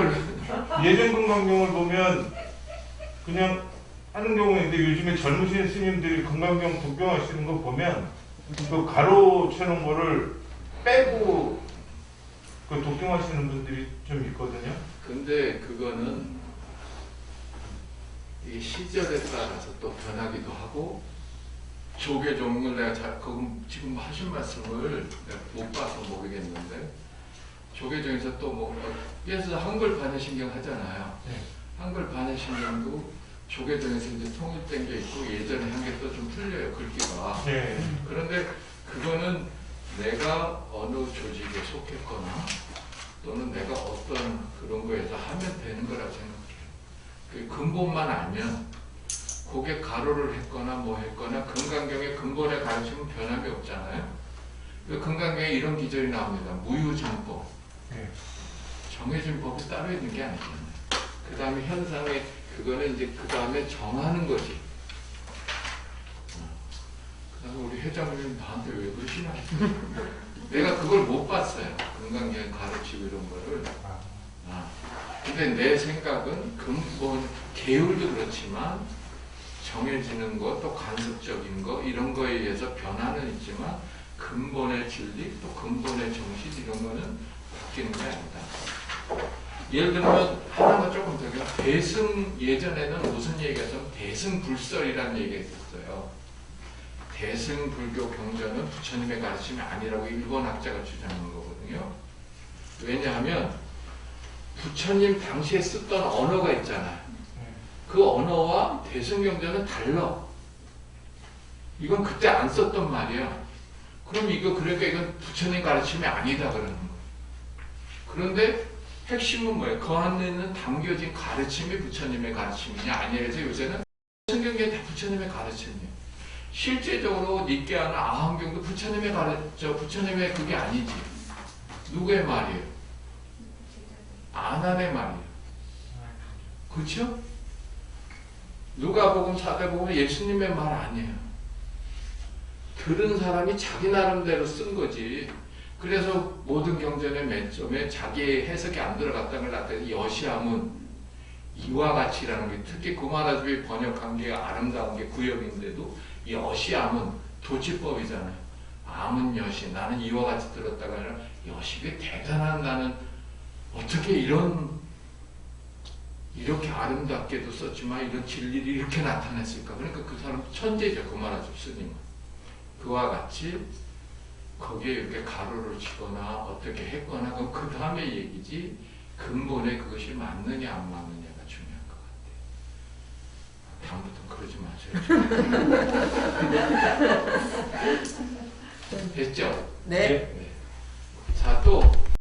금강경을 보면 그냥 하는 경우가 있는데 요즘에 젊으신 스님들이 금강경 독경하시는 거 보면 그 가로 쳐놓은 거를 빼고 그 독경하시는 분들이 좀 있거든요. 근데 그거는 이 시절에 따라서 또 변하기도 하고 조계종을 내가 지금 하신 말씀을 내가 못 봐서 모르겠는데 조계종에서 또 예를 한글 반해신경 하잖아요. 네. 한글 반해신경도 조계종에서 이제 통일된 게 있고 예전에 한 게 또 좀 틀려요, 글귀가. 네. 그런데 그거는 내가 어느 조직에 속했거나 또는 내가 어떤 그런 거에서 하면 되는 거라고 생각해요. 그 근본만 알면 그게 가로를 했거나 뭐 했거나 금강경의 근본의 가르침은 변함이 없잖아요. 그 금강경에 이런 기절이 나옵니다. 무유정법. 네. 정해진 법이 따로 있는 게 아니잖아요. 그 다음에 현상에 그거는 이제 그 다음에 정하는 거지. 그 다음에 우리 회장님 나한테 왜 그러시나? 내가 그걸 못 봤어요. 금강경 가르치고 이런 거를. 근데 내 생각은 근본, 계율도 그렇지만 정해지는 것, 또 간섭적인 거 이런 거에 의해서 변화는 있지만 근본의 진리, 또 근본의 정신 이런 거는 바뀌는 게 아니다. 예를 들면 하나만 조금 더 대승, 예전에는 무슨 얘기하자면 대승불설이라는 얘기가 있었어요. 대승불교 경전은 부처님의 가르침이 아니라고 일본 학자가 주장하는 거거든요. 왜냐하면 부처님 당시에 쓰던 언어가 있잖아요. 그 언어와 대승경전은 달라. 이건 그때 안 썼던 말이야. 그럼 그러니까 이건 부처님 가르침이 아니다 그러는 거예요. 그런데 핵심은 뭐예요? 그 안에는 담겨진 가르침이 부처님의 가르침이냐 아니냐 해서 요새는 성경에 다 부처님의 가르침이에요. 실제적으로 닉케아나 아함경도 부처님의 그게 아니지. 누구의 말이에요? 아난의 말이에요. 그렇죠? 누가복음, 사대복음은 예수님의 말 아니에요. 들은 사람이 자기 나름대로 쓴 거지. 그래서 모든 경전의 맨 처음에 자기의 해석이 안 들어갔다는 걸 나타내서 여시함은 이와 같이라는 게 특히 구마라주의 번역한 게 아름다운 게 구역인데도 여시함은 도치법이잖아요. 암은 여시, 나는 이와 같이 들었다가 아니라 여시, 그 대단한 나는 어떻게 이런 이렇게 아름답게도 썼지만 이런 진리를 이렇게 나타냈을까? 그러니까 그 사람 천재죠. 그 말하죠. 스님은. 그와 같이 거기에 이렇게 가로를 치거나 어떻게 했거나 그럼 그 다음에 얘기지 근본에 그것이 맞느냐 안 맞느냐가 중요한 것 같아요. 다음부터는 그러지 마세요. 됐죠? 네. 자, 또